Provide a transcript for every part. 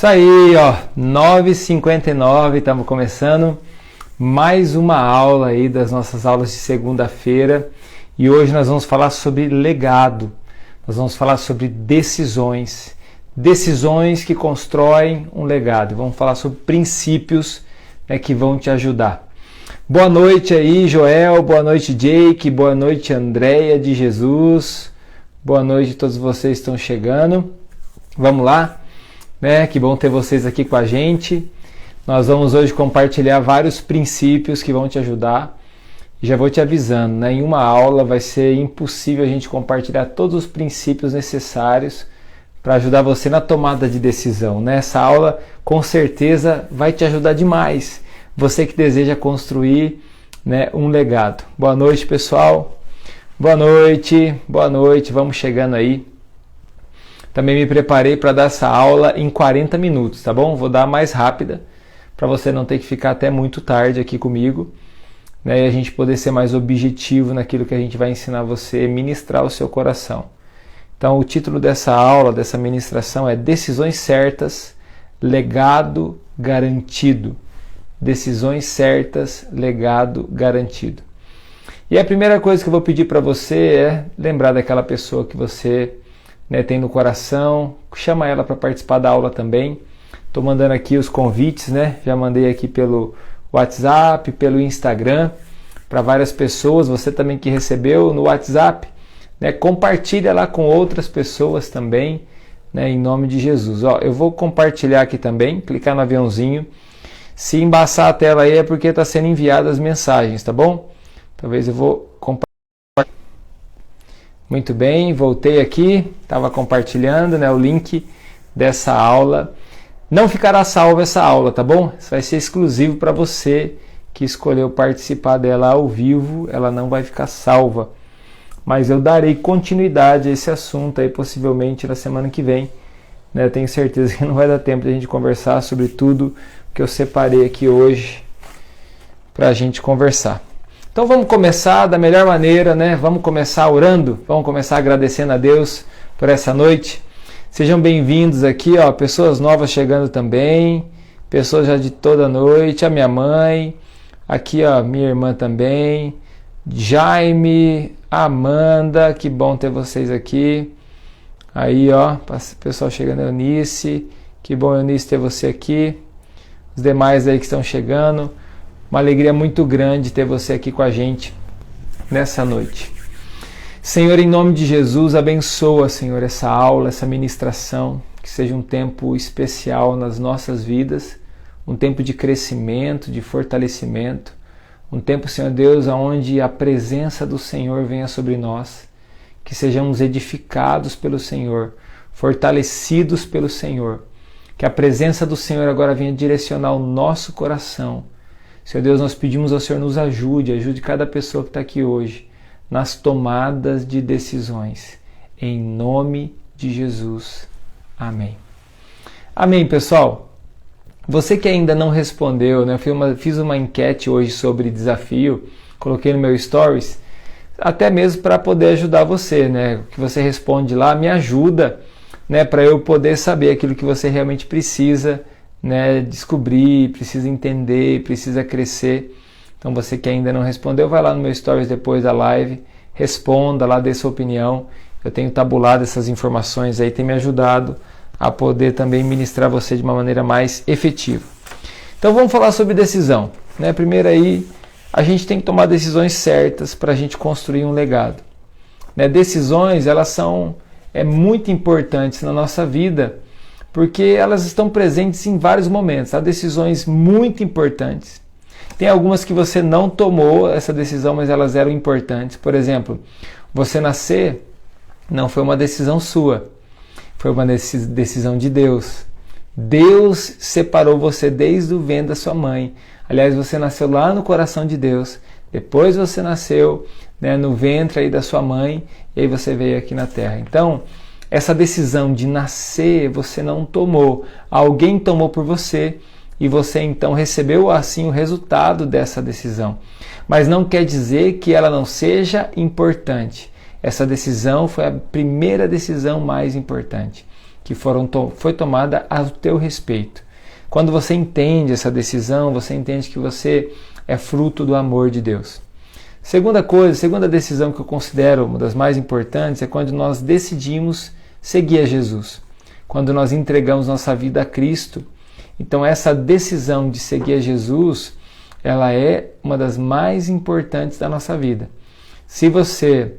Isso aí, ó, 9h59, estamos começando mais uma aula aí das nossas aulas de segunda-feira e hoje nós vamos falar sobre legado, nós vamos falar sobre decisões que constroem um legado, vamos falar sobre princípios, né, que vão te ajudar. Boa noite aí, Joel, boa noite, Jake, boa noite, Andréia de Jesus, boa noite a todos vocês que estão chegando, vamos lá? Que bom ter vocês aqui com a gente. Nós vamos hoje compartilhar vários princípios que vão te ajudar. E já vou te avisando, né? Em uma aula vai ser impossível a gente compartilhar todos os princípios necessários para ajudar você na tomada de decisão, né? Essa aula com certeza vai te ajudar demais. Você que deseja construir, né, um legado. Boa noite, pessoal. Boa noite, vamos chegando aí. Também me preparei para dar essa aula em 40 minutos, tá bom? Vou dar mais rápida, para você não ter que ficar até muito tarde aqui comigo, né? E a gente poder ser mais objetivo naquilo que a gente vai ensinar você, ministrar o seu coração. Então, o título dessa aula, dessa ministração é Decisões Certas, Legado Garantido. Decisões certas, legado garantido. E a primeira coisa que eu vou pedir para você é lembrar daquela pessoa que você, né, tem no coração, chama ela para participar da aula também. Estou mandando aqui os convites, né? Já mandei aqui pelo WhatsApp, pelo Instagram, para várias pessoas. Você também que recebeu no WhatsApp, né? Compartilha lá com outras pessoas também, né? Em nome de Jesus. Ó, eu vou compartilhar aqui também, clicar no aviãozinho. Se embaçar a tela aí é porque está sendo enviadas as mensagens, tá bom? Talvez eu vou compartilhar. Muito bem, voltei aqui, estava compartilhando, né, o link dessa aula. Não ficará salva essa aula, tá bom? Isso vai ser exclusivo para você que escolheu participar dela ao vivo, ela não vai ficar salva. Mas eu darei continuidade a esse assunto aí possivelmente na semana que vem. Né? Eu tenho certeza que não vai dar tempo de a gente conversar sobre tudo que eu separei aqui hoje para a gente conversar. Então vamos começar da melhor maneira, né? Vamos começar orando, vamos começar agradecendo a Deus por essa noite. Sejam bem-vindos aqui, ó, pessoas novas chegando também, pessoas já de toda noite, a minha mãe, aqui, ó, minha irmã também, Jaime, Amanda, que bom ter vocês aqui. Aí, ó, pessoal chegando, Eunice, que bom, Eunice, ter você aqui. Os demais aí que estão chegando. Uma alegria muito grande ter você aqui com a gente nessa noite. Senhor, em nome de Jesus, abençoa, Senhor, essa aula, essa ministração, que seja um tempo especial nas nossas vidas, um tempo de crescimento, de fortalecimento, um tempo, Senhor Deus, onde a presença do Senhor venha sobre nós, que sejamos edificados pelo Senhor, fortalecidos pelo Senhor, que a presença do Senhor agora venha direcionar o nosso coração. Senhor Deus, nós pedimos ao Senhor nos ajude cada pessoa que está aqui hoje nas tomadas de decisões. Em nome de Jesus. Amém. Amém, pessoal. Você que ainda não respondeu, né? Eu fiz uma enquete hoje sobre desafio, coloquei no meu stories, até mesmo para poder ajudar você, né? O que você responde lá me ajuda, né? Para eu poder saber aquilo que você realmente precisa, né, descobrir, precisa entender, precisa crescer. Então você que ainda não respondeu, vai lá no meu stories depois da live, responda lá, dê sua opinião. Eu tenho tabulado essas informações aí, tem me ajudado a poder também ministrar você de uma maneira mais efetiva. Então vamos falar sobre decisão, né? Primeiro aí, a gente tem que tomar decisões certas para a gente construir um legado, né? Decisões, elas são muito importantes na nossa vida, porque elas estão presentes em vários momentos. Há decisões muito importantes. Tem algumas que você não tomou essa decisão, mas elas eram importantes. Por exemplo, você nascer não foi uma decisão sua, foi uma decisão de Deus. Deus separou você desde o ventre da sua mãe. Aliás, você nasceu lá no coração de Deus. Depois você nasceu, né, no ventre aí da sua mãe, e aí você veio aqui na terra. Então, essa decisão de nascer você não tomou, alguém tomou por você e você então recebeu assim o resultado dessa decisão. Mas não quer dizer que ela não seja importante. Essa decisão foi a primeira decisão mais importante. que foi tomada a teu respeito. Quando você entende essa decisão, você entende que você é fruto do amor de Deus. Segunda decisão que eu considero uma das mais importantes é quando nós decidimos seguir a Jesus. Quando nós entregamos nossa vida a Cristo. Então essa decisão de seguir a Jesus, ela é uma das mais importantes da nossa vida. Se você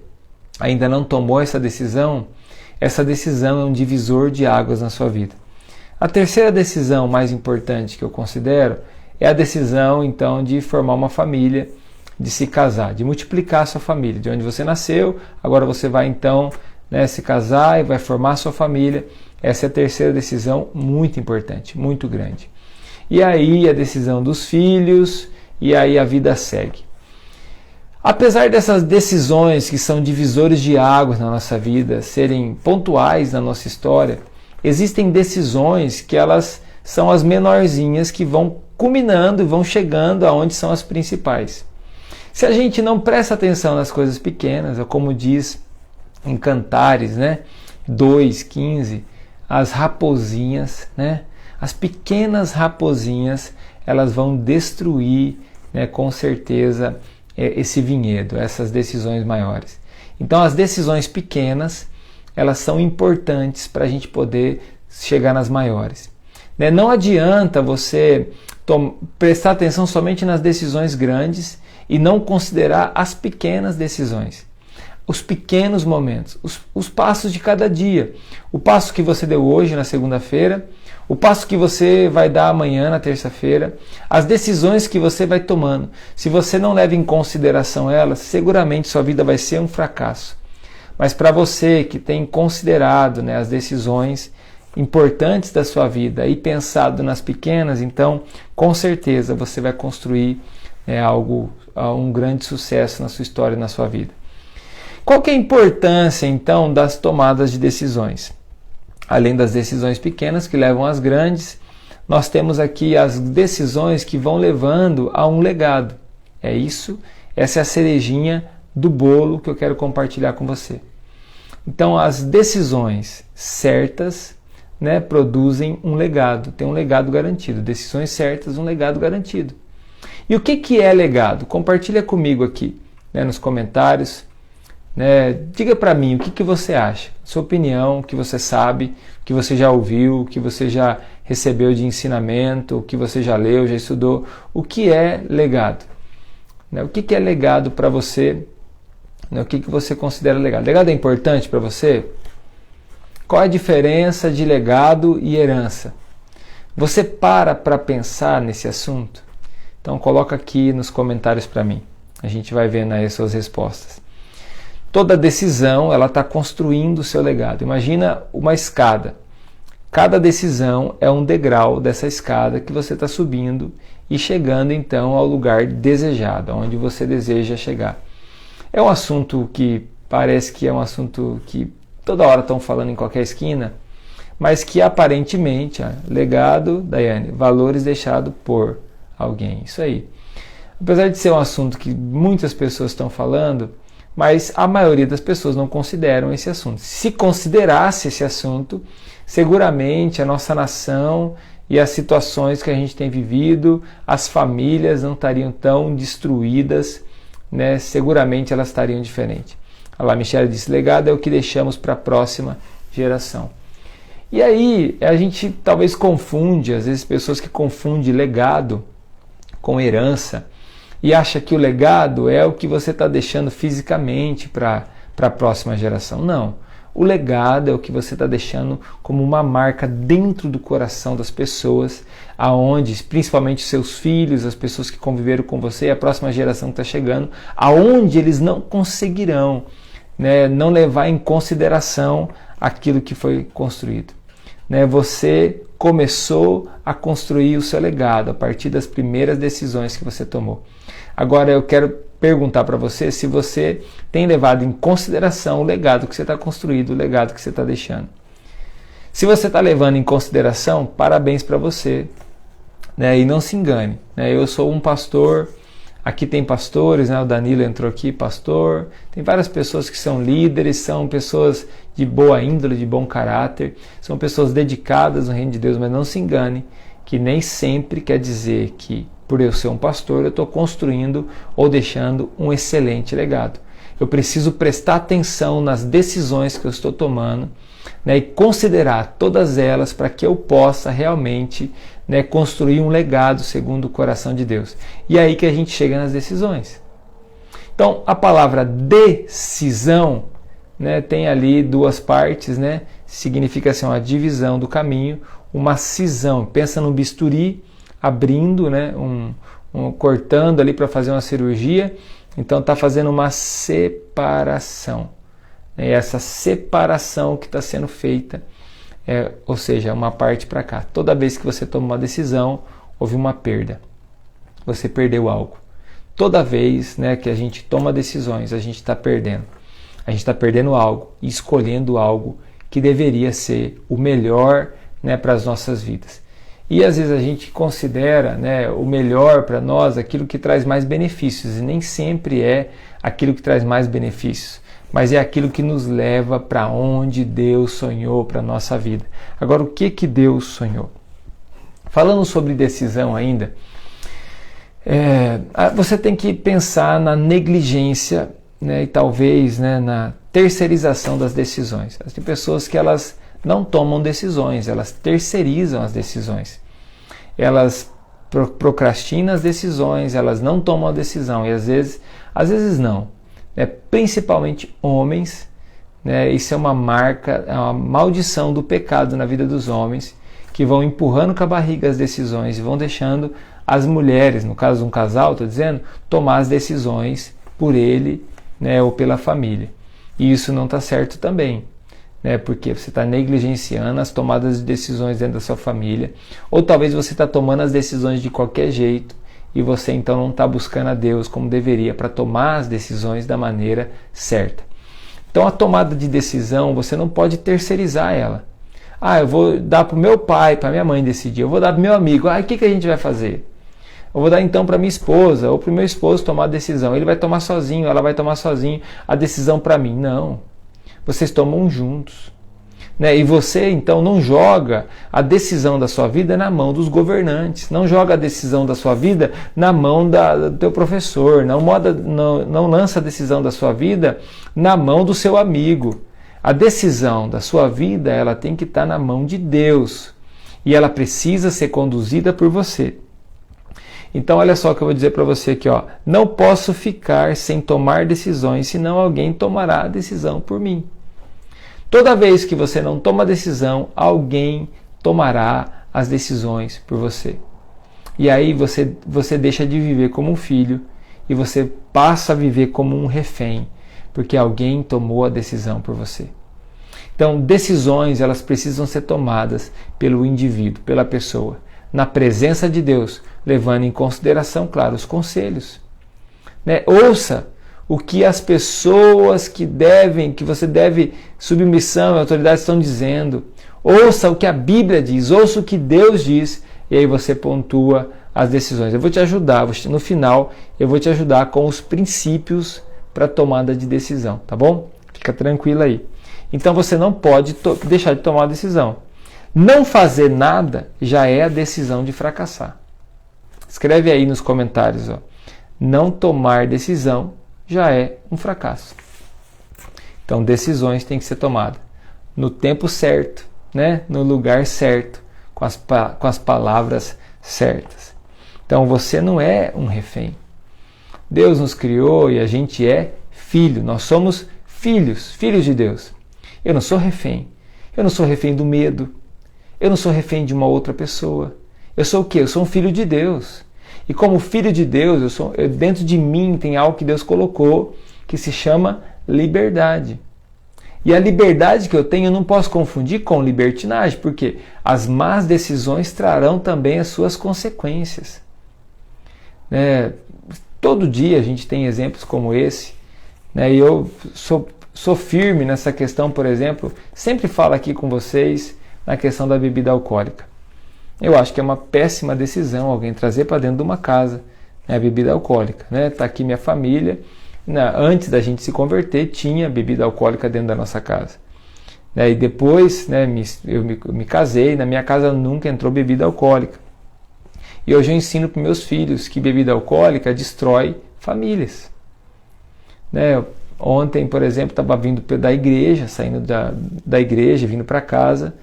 ainda não tomou essa decisão é um divisor de águas na sua vida. A terceira decisão mais importante que eu considero é a decisão, então, de formar uma família, de se casar, de multiplicar a sua família. De onde você nasceu, agora você vai, então, se casar e vai formar a sua família. Essa é a terceira decisão muito importante, muito grande. E aí a decisão dos filhos, e aí a vida segue. Apesar dessas decisões que são divisores de águas na nossa vida, serem pontuais na nossa história, existem decisões que elas são as menorzinhas que vão culminando e vão chegando aonde são as principais. Se a gente não presta atenção nas coisas pequenas, é como diz em Cantares, 2:15, as raposinhas, as pequenas raposinhas, elas vão destruir, com certeza, esse vinhedo, essas decisões maiores. Então as decisões pequenas, elas são importantes para a gente poder chegar nas maiores. Não adianta você prestar atenção somente nas decisões grandes e não considerar as pequenas decisões, os pequenos momentos, os passos de cada dia. O passo que você deu hoje na segunda-feira, o passo que você vai dar amanhã na terça-feira, as decisões que você vai tomando. Se você não leva em consideração elas, seguramente sua vida vai ser um fracasso. Mas para você que tem considerado as decisões importantes da sua vida e pensado nas pequenas, então com certeza você vai construir um grande sucesso na sua história e na sua vida. Qual que é a importância então das tomadas de decisões? Além das decisões pequenas que levam às grandes, nós temos aqui as decisões que vão levando a um legado. Essa é a cerejinha do bolo que eu quero compartilhar com você. Então as decisões certas produzem um legado, tem um legado garantido. Decisões certas, um legado garantido. E o que é legado? Compartilha comigo aqui nos comentários. Diga para mim o que você acha, sua opinião, o que você sabe, o que você já ouviu, o que você já recebeu de ensinamento, o que você já leu, já estudou. O que é legado? O que é legado para você? O que você considera legado? Legado é importante para você? Qual é a diferença de legado e herança? Você para pensar nesse assunto? Então coloca aqui nos comentários para mim. A gente vai vendo aí as suas respostas. Toda decisão, ela está construindo o seu legado. Imagina uma escada. Cada decisão é um degrau dessa escada que você está subindo e chegando então ao lugar desejado, onde você deseja chegar. É um assunto que parece que é um assunto que toda hora estão falando em qualquer esquina, mas que aparentemente, legado, Daiane, valores deixados por alguém. Isso aí. Apesar de ser um assunto que muitas pessoas estão falando, mas a maioria das pessoas não consideram esse assunto. Se considerasse esse assunto, seguramente a nossa nação e as situações que a gente tem vivido, as famílias não estariam tão destruídas, seguramente elas estariam diferentes. A Michelle disse, legado é o que deixamos para a próxima geração. E aí a gente talvez confunde, às vezes pessoas que confundem legado com herança, e acha que o legado é o que você está deixando fisicamente para a próxima geração. Não. O legado é o que você está deixando como uma marca dentro do coração das pessoas, aonde, principalmente seus filhos, as pessoas que conviveram com você, a próxima geração que está chegando, aonde eles não conseguirão não levar em consideração aquilo que foi construído. Você começou a construir o seu legado a partir das primeiras decisões que você tomou. Agora eu quero perguntar para você se você tem levado em consideração o legado que você está construindo, o legado que você está deixando. Se você está levando em consideração, parabéns para você. E não se engane. Eu sou um pastor, aqui tem pastores, o Danilo entrou aqui, pastor. Tem várias pessoas que são líderes, são pessoas de boa índole, de bom caráter, são pessoas dedicadas no reino de Deus, mas não se engane que nem sempre quer dizer que por eu ser um pastor eu estou construindo ou deixando um excelente legado. Eu preciso prestar atenção nas decisões que eu estou tomando, né, e considerar todas elas para que eu possa realmente, né, construir um legado segundo o coração de Deus. E é aí que a gente chega nas decisões. Então, a palavra decisão, né, tem ali duas partes, né, significa assim, uma divisão do caminho, uma cisão. Pensa no bisturi abrindo, né, cortando ali para fazer uma cirurgia. Então está fazendo uma separação. E essa separação que está sendo feita, ou seja, uma parte para cá. Toda vez que você toma uma decisão, houve uma perda. Você perdeu algo. Toda vez, né, que a gente toma decisões, a gente está perdendo. A gente está perdendo algo e escolhendo algo que deveria ser o melhor, né, para as nossas vidas. E às vezes a gente considera, né, o melhor para nós aquilo que traz mais benefícios, e nem sempre é aquilo que traz mais benefícios, mas é aquilo que nos leva para onde Deus sonhou para a nossa vida. Agora, o que Deus sonhou? Falando sobre decisão ainda, você tem que pensar na negligência, né, e talvez, né, na terceirização das decisões. Tem pessoas que elas não tomam decisões, elas terceirizam as decisões. Elas procrastinam as decisões, elas não tomam a decisão, e às vezes não. Principalmente homens, né, isso é uma marca, é uma maldição do pecado na vida dos homens, que vão empurrando com a barriga as decisões e vão deixando as mulheres, no caso de um casal, estou dizendo, tomar as decisões por ele, né, ou pela família. E isso não está certo também, né, porque você está negligenciando as tomadas de decisões dentro da sua família, ou talvez você está tomando as decisões de qualquer jeito e você então não está buscando a Deus como deveria para tomar as decisões da maneira certa. Então a tomada de decisão você não pode terceirizar ela. Eu vou dar para o meu pai, para minha mãe decidir, eu vou dar para o meu amigo, o que a gente vai fazer? Eu vou dar então para minha esposa ou para o meu esposo tomar a decisão, ele vai tomar sozinho, ela vai tomar sozinho a decisão para mim. Não. Vocês tomam juntos, né? E você então não joga a decisão da sua vida na mão dos governantes, não joga a decisão da sua vida na mão do teu professor, não lança a decisão da sua vida na mão do seu amigo. A decisão da sua vida ela tem que estar na mão de Deus e ela precisa ser conduzida por você. Então olha só o que eu vou dizer para você aqui, ó. Não posso ficar sem tomar decisões, senão alguém tomará a decisão por mim. Toda vez que você não toma decisão, alguém tomará as decisões por você. E aí você deixa de viver como um filho e você passa a viver como um refém, porque alguém tomou a decisão por você. Então, decisões elas precisam ser tomadas pelo indivíduo, pela pessoa, na presença de Deus, levando em consideração, claro, os conselhos. Né? Ouça o que as pessoas que você deve submissão e autoridade estão dizendo. Ouça o que a Bíblia diz, ouça o que Deus diz, e aí você pontua as decisões. Eu vou te ajudar, no final, eu vou te ajudar com os princípios para tomada de decisão, tá bom? Fica tranquilo aí. Então você não pode deixar de tomar uma decisão. Não fazer nada já é a decisão de fracassar. Escreve aí nos comentários, ó. Não tomar decisão já é um fracasso. Então decisões têm que ser tomadas no tempo certo, né? No lugar certo, com as palavras certas. Então você não é um refém. Deus nos criou e a gente é filho. Nós somos filhos de Deus. Eu não sou refém. Eu não sou refém do medo. Eu não sou refém de uma outra pessoa. Eu sou o quê? Eu sou um filho de Deus. E como filho de Deus, dentro de mim tem algo que Deus colocou que se chama liberdade. E a liberdade que eu tenho eu não posso confundir com libertinagem, porque as más decisões trarão também as suas consequências. Todo dia a gente tem exemplos como esse, né? E eu sou firme nessa questão, por exemplo, sempre falo aqui com vocês na questão da bebida alcoólica. Eu acho que é uma péssima decisão alguém trazer para dentro de uma casa, né, a bebida alcoólica. Tá aqui minha família, antes da gente se converter, tinha bebida alcoólica dentro da nossa casa. né? E depois, né, eu me casei, na minha casa nunca entrou bebida alcoólica. E hoje eu ensino para meus filhos que bebida alcoólica destrói famílias. Né? Ontem, por exemplo, estava vindo da igreja, saindo da igreja, vindo para casa,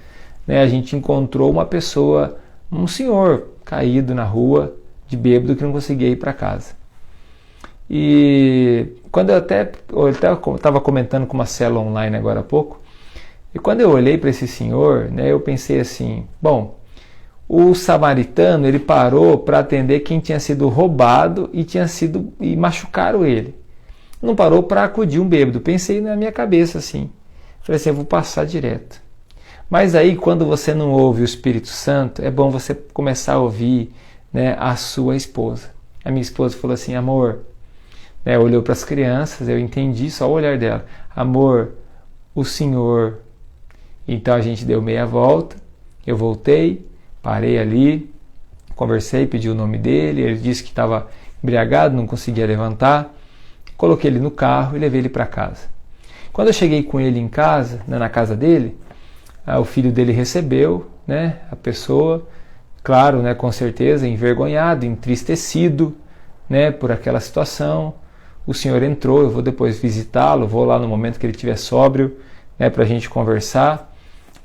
né? A gente encontrou uma pessoa, um senhor caído na rua, de bêbado, que não conseguia ir para casa. E quando eu até estava comentando com uma célula online agora há pouco, e quando eu olhei para esse senhor, né, eu pensei assim, bom, o samaritano ele parou para atender quem tinha sido roubado e machucaram ele. Não parou para acudir um bêbado. Pensei na minha cabeça assim. Falei assim, eu vou passar direto. Mas aí, quando você não ouve o Espírito Santo, é bom você começar a ouvir, né, a sua esposa. A minha esposa falou assim, amor, né, olhou para as crianças, eu entendi só o olhar dela. Amor, o Senhor. Então a gente deu meia volta, eu voltei, parei ali, conversei, pedi o nome dele, ele disse que estava embriagado, não conseguia levantar. Coloquei ele no carro e levei ele para casa. Quando eu cheguei com ele em casa, né, na casa dele, o filho dele recebeu, né, a pessoa, claro, né, com certeza, envergonhado, entristecido, né, por aquela situação. O senhor entrou, eu vou depois visitá-lo, vou lá no momento que ele estiver sóbrio, né, para a gente conversar.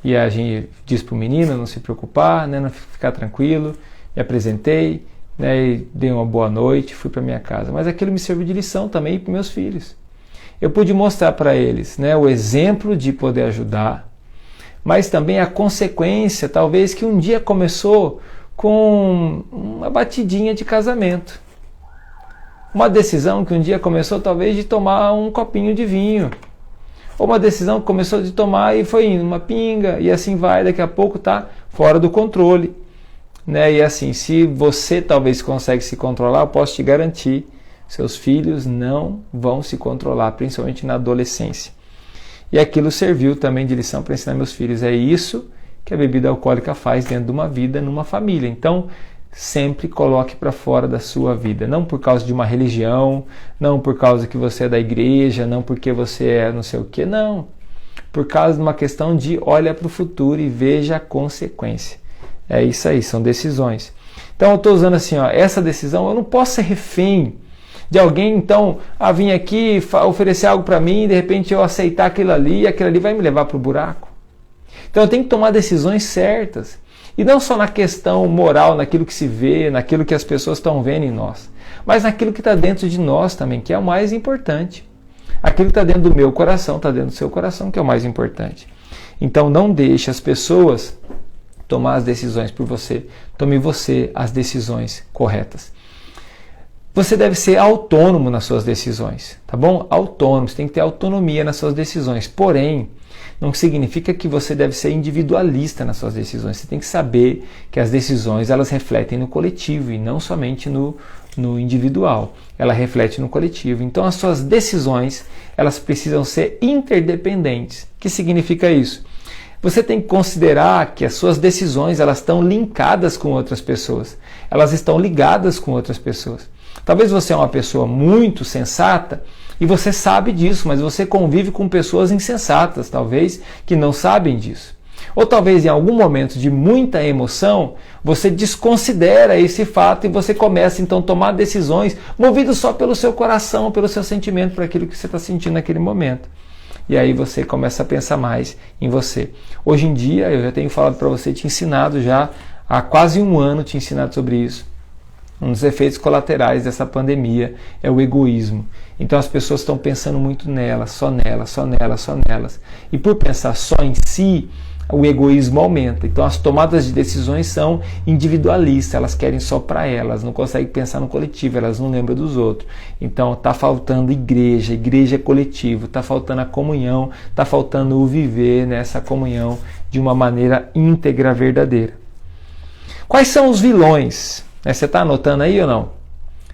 E a gente disse para o menino não se preocupar, né, não ficar tranquilo, me apresentei, né, e dei uma boa noite, fui para minha casa. Mas aquilo me serviu de lição também para meus filhos. Eu pude mostrar para eles, né, o exemplo de poder ajudar, mas também a consequência, talvez, que um dia começou com uma batidinha de casamento. Uma decisão que um dia começou talvez de tomar um copinho de vinho. Ou uma decisão que começou de tomar e foi indo uma pinga, e assim vai, daqui a pouco está fora do controle. Né? E assim, se você talvez consegue se controlar, eu posso te garantir, seus filhos não vão se controlar, principalmente na adolescência. E aquilo serviu também de lição para ensinar meus filhos. É isso que a bebida alcoólica faz dentro de uma vida, numa família. Então, sempre coloque para fora da sua vida. Não por causa de uma religião, não por causa que você é da igreja, não porque você é não sei o que, não. Por causa de uma questão de olha para o futuro e veja a consequência. É isso aí, são decisões. Então eu estou usando assim, ó, essa decisão, eu não posso ser refém de alguém, então, vir aqui oferecer algo para mim e de repente eu aceitar aquilo ali vai me levar para o buraco. Então eu tenho que tomar decisões certas. E não só na questão moral, naquilo que se vê, naquilo que as pessoas estão vendo em nós, mas naquilo que está dentro de nós também, que é o mais importante. Aquilo que está dentro do meu coração, está dentro do seu coração, que é o mais importante. Então não deixe as pessoas tomar as decisões por você. Tome você as decisões corretas. Você deve ser autônomo nas suas decisões, tá bom? Autônomo, você tem que ter autonomia nas suas decisões. Porém, não significa que você deve ser individualista nas suas decisões. Você tem que saber que as decisões elas refletem no coletivo e não somente no individual. Ela reflete no coletivo. Então as suas decisões elas precisam ser interdependentes. O que significa isso? Você tem que considerar que as suas decisões elas estão linkadas com outras pessoas. Elas estão ligadas com outras pessoas. Talvez você é uma pessoa muito sensata e você sabe disso, mas você convive com pessoas insensatas, talvez, que não sabem disso. Ou talvez em algum momento de muita emoção, você desconsidera esse fato e você começa então a tomar decisões movidas só pelo seu coração, pelo seu sentimento, por aquilo que você está sentindo naquele momento. E aí você começa a pensar mais em você. Hoje em dia, eu já tenho falado para você, te ensinado já, há quase um ano te ensinado sobre isso. Um dos efeitos colaterais dessa pandemia é o egoísmo. Então as pessoas estão pensando muito nelas, só nelas, só nelas, só nelas. E por pensar só em si, o egoísmo aumenta. Então as tomadas de decisões são individualistas, elas querem só para elas, não conseguem pensar no coletivo, elas não lembram dos outros. Então está faltando igreja, igreja é coletivo, está faltando a comunhão, está faltando o viver nessa comunhão de uma maneira íntegra, verdadeira. Quais são os vilões? Você está anotando aí ou não?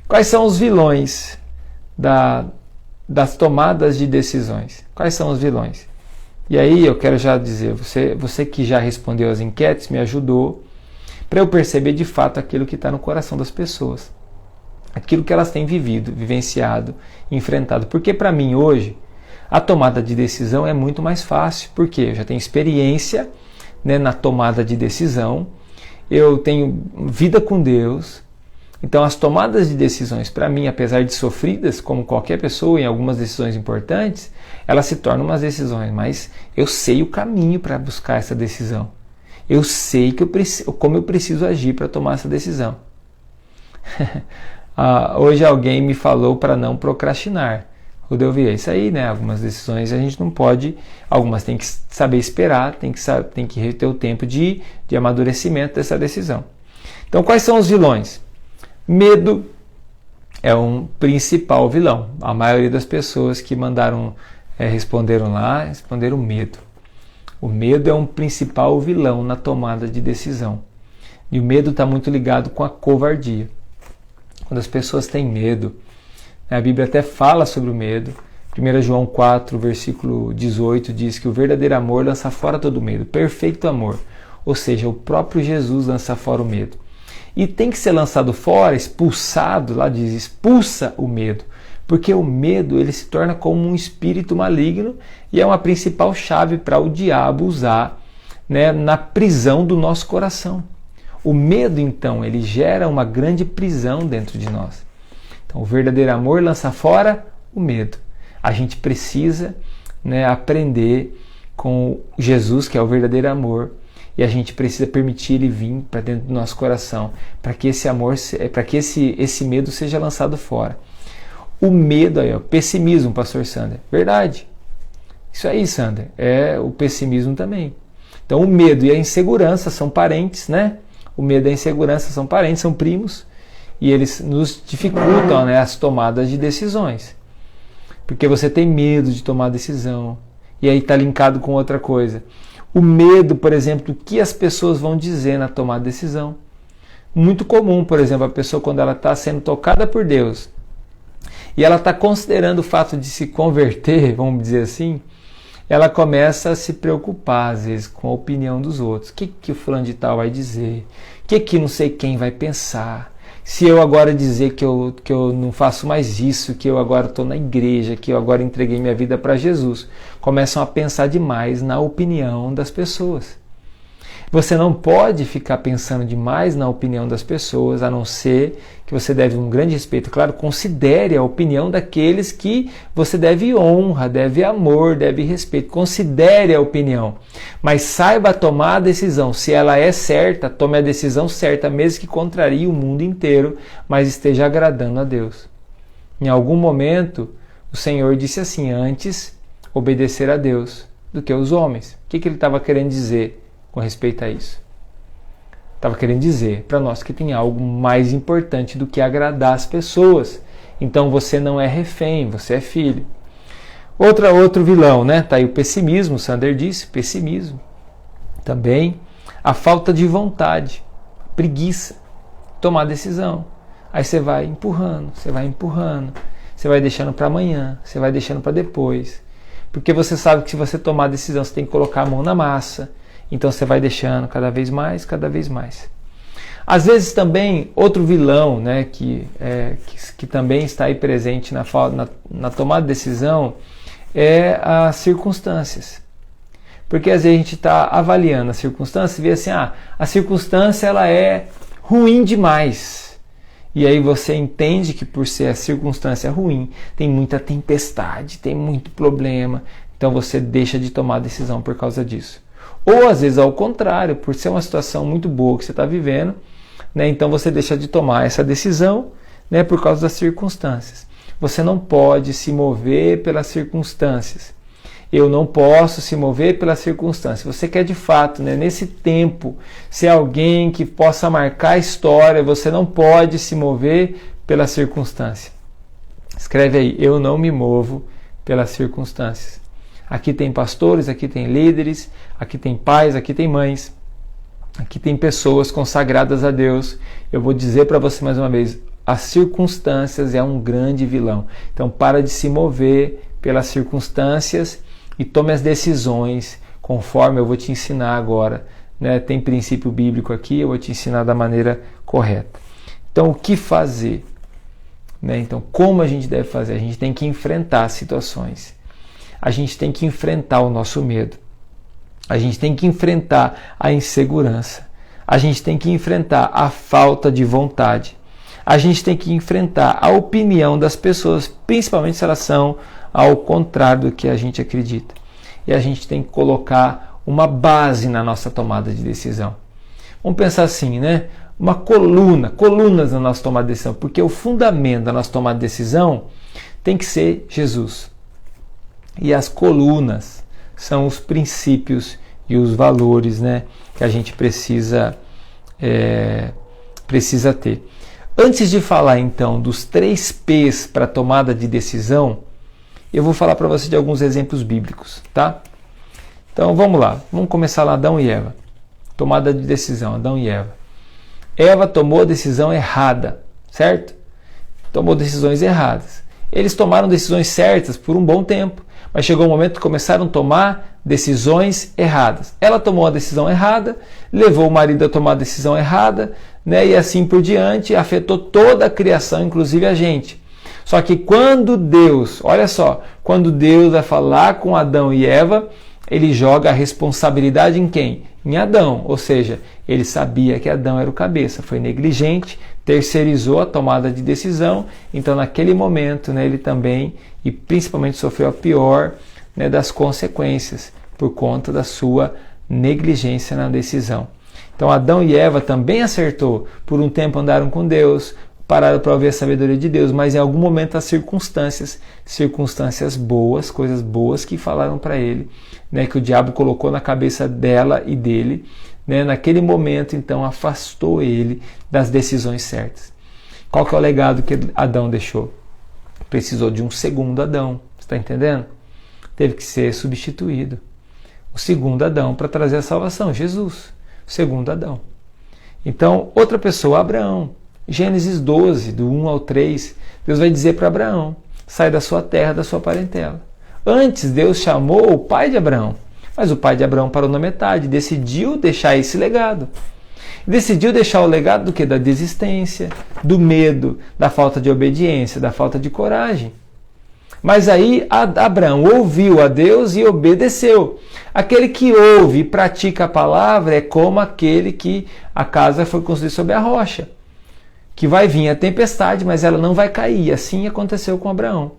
Quais são os vilões das tomadas de decisões? Quais são os vilões? E aí eu quero já dizer, você que já respondeu as enquetes me ajudou para eu perceber de fato aquilo que está no coração das pessoas. Aquilo que elas têm vivido, vivenciado, enfrentado. Porque para mim hoje, A tomada de decisão é muito mais fácil, porque eu já tenho experiência, né, na tomada de decisão, eu tenho vida com Deus. Então as tomadas de decisões para mim, apesar de sofridas, como qualquer pessoa em algumas decisões importantes, elas se tornam umas decisões, mas eu sei o caminho para buscar essa decisão. Eu sei como eu preciso agir para tomar essa decisão. Hoje alguém me falou para não procrastinar. Rodolfo, é isso aí, né? Algumas decisões a gente não pode, algumas tem que saber esperar, tem que ter o tempo de amadurecimento dessa decisão. Então quais são os vilões? Medo é um principal vilão. A maioria das pessoas que responderam lá, responderam medo. O medo é um principal vilão na tomada de decisão. E o medo está muito ligado com a covardia. Quando as pessoas têm medo, a Bíblia até fala sobre o medo. 1 João 4, versículo 18 diz que o verdadeiro amor lança fora todo medo. Perfeito amor. Ou seja, o próprio Jesus lança fora o medo. E tem que ser lançado fora, expulsado, lá diz, expulsa o medo. Porque o medo ele se torna como um espírito maligno e é uma principal chave para o diabo usar, né, na prisão do nosso coração. O medo, então, ele gera uma grande prisão dentro de nós. Então, o verdadeiro amor lança fora o medo. A gente precisa, né, aprender com Jesus, que é o verdadeiro amor, e a gente precisa permitir ele vir para dentro do nosso coração, para que esse amor, para que esse medo seja lançado fora. O medo aí, ó, pessimismo, pastor Sander. Verdade. Isso aí, Sander, é o pessimismo também. Então, o medo e a insegurança são parentes, né? O medo e a insegurança são parentes, são primos, e eles nos dificultam, né, as tomadas de decisões. Porque você tem medo de tomar decisão, e aí está linkado com outra coisa. O medo, por exemplo, do que as pessoas vão dizer na tomada de decisão. Muito comum, por exemplo, a pessoa quando ela está sendo tocada por Deus, e ela está considerando o fato de se converter, vamos dizer assim, ela começa a se preocupar, às vezes, com a opinião dos outros. O que o fulano de tal vai dizer? O que não sei quem vai pensar? Se eu agora dizer que eu não faço mais isso, que eu agora estou na igreja, que eu agora entreguei minha vida para Jesus. Começam a pensar demais na opinião das pessoas. Você não pode ficar pensando demais na opinião das pessoas, a não ser que você deve um grande respeito. Claro, considere a opinião daqueles que você deve honra, deve amor, deve respeito. Considere a opinião, mas saiba tomar a decisão. Se ela é certa, tome a decisão certa, mesmo que contrarie o mundo inteiro, mas esteja agradando a Deus. Em algum momento, o Senhor disse assim, antes obedecer a Deus do que aos homens. O que ele estava querendo dizer com respeito a isso? Estava querendo dizer para nós que tem algo mais importante do que agradar as pessoas. Então você não é refém, você é filho. Outro vilão, né? Tá aí o pessimismo, o Sander disse, pessimismo. Também a falta de vontade, preguiça, tomar decisão. Aí você vai empurrando, você vai deixando para amanhã, você vai deixando para depois. Porque você sabe que se você tomar a decisão, você tem que colocar a mão na massa. Então você vai deixando cada vez mais, cada vez mais. Às vezes também, outro vilão, né, que também está aí presente na tomada de decisão, é as circunstâncias. Porque às vezes a gente está avaliando as circunstâncias e vê assim, a circunstância ela é ruim demais. E aí você entende que por ser a circunstância ruim, tem muita tempestade, tem muito problema, então você deixa de tomar a decisão por causa disso. Ou às vezes ao contrário, por ser uma situação muito boa que você está vivendo, né, então você deixa de tomar essa decisão, né, por causa das circunstâncias. Você não pode se mover pelas circunstâncias. Eu não posso se mover pelas circunstâncias. Você quer de fato, né, nesse tempo, ser alguém que possa marcar a história, você não pode se mover pela circunstância. Escreve aí, eu não me movo pelas circunstâncias. Aqui tem pastores, aqui tem líderes, aqui tem pais, aqui tem mães, aqui tem pessoas consagradas a Deus. Eu vou dizer para você mais uma vez, as circunstâncias é um grande vilão. Então para de se mover pelas circunstâncias e tome as decisões conforme eu vou te ensinar agora. Né? Tem princípio bíblico aqui, eu vou te ensinar da maneira correta. Então o que fazer? Né? Então como a gente deve fazer? A gente tem que enfrentar situações. a gente tem que enfrentar o nosso medo. A gente tem que enfrentar a insegurança. A gente tem que enfrentar a falta de vontade. A gente tem que enfrentar a opinião das pessoas, principalmente se elas são ao contrário do que a gente acredita. E a gente tem que colocar uma base na nossa tomada de decisão. Vamos pensar assim, né? Uma colunas na nossa tomada de decisão, porque o fundamento da nossa tomada de decisão tem que ser Jesus. E as colunas são os princípios e os valores, né, que a gente precisa ter. Antes de falar então dos 3 P's para tomada de decisão, eu vou falar para você de alguns exemplos bíblicos, tá? Então vamos lá, vamos começar lá, Adão e Eva. Tomada de decisão, Adão e Eva. Eva tomou a decisão errada, certo? Tomou decisões erradas. Eles tomaram decisões certas por um bom tempo, mas chegou um momento que começaram a tomar decisões erradas. Ela tomou a decisão errada, levou o marido a tomar a decisão errada, né? E assim por diante, afetou toda a criação, inclusive a gente. Só que quando Deus, olha só, quando Deus vai falar com Adão e Eva, ele joga a responsabilidade em quem? Em Adão, ou seja, ele sabia que Adão era o cabeça, foi negligente, terceirizou a tomada de decisão, então naquele momento, né, ele também, e principalmente sofreu a pior, né, das consequências, por conta da sua negligência na decisão. Então Adão e Eva também acertou, por um tempo andaram com Deus, pararam para ouvir a sabedoria de Deus, mas em algum momento as circunstâncias boas, coisas boas que falaram para ele, né, que o diabo colocou na cabeça dela e dele, né, naquele momento então afastou ele das decisões certas. Qual que é o legado que Adão deixou? Precisou de um segundo Adão, está entendendo? Teve que ser substituído. O segundo Adão para trazer a salvação, Jesus, o segundo Adão. Então, outra pessoa, Abraão. Gênesis 12, do 1 ao 3, Deus vai dizer para Abraão, sai da sua terra, da sua parentela. Antes, Deus chamou o pai de Abraão, mas o pai de Abraão parou na metade, decidiu deixar esse legado. Decidiu deixar o legado do quê? Da desistência, do medo, da falta de obediência, da falta de coragem. Mas aí Abraão ouviu a Deus e obedeceu. Aquele que ouve e pratica a palavra é como aquele que a casa foi construída sobre a rocha. Que vai vir a tempestade, mas ela não vai cair. Assim aconteceu com Abraão.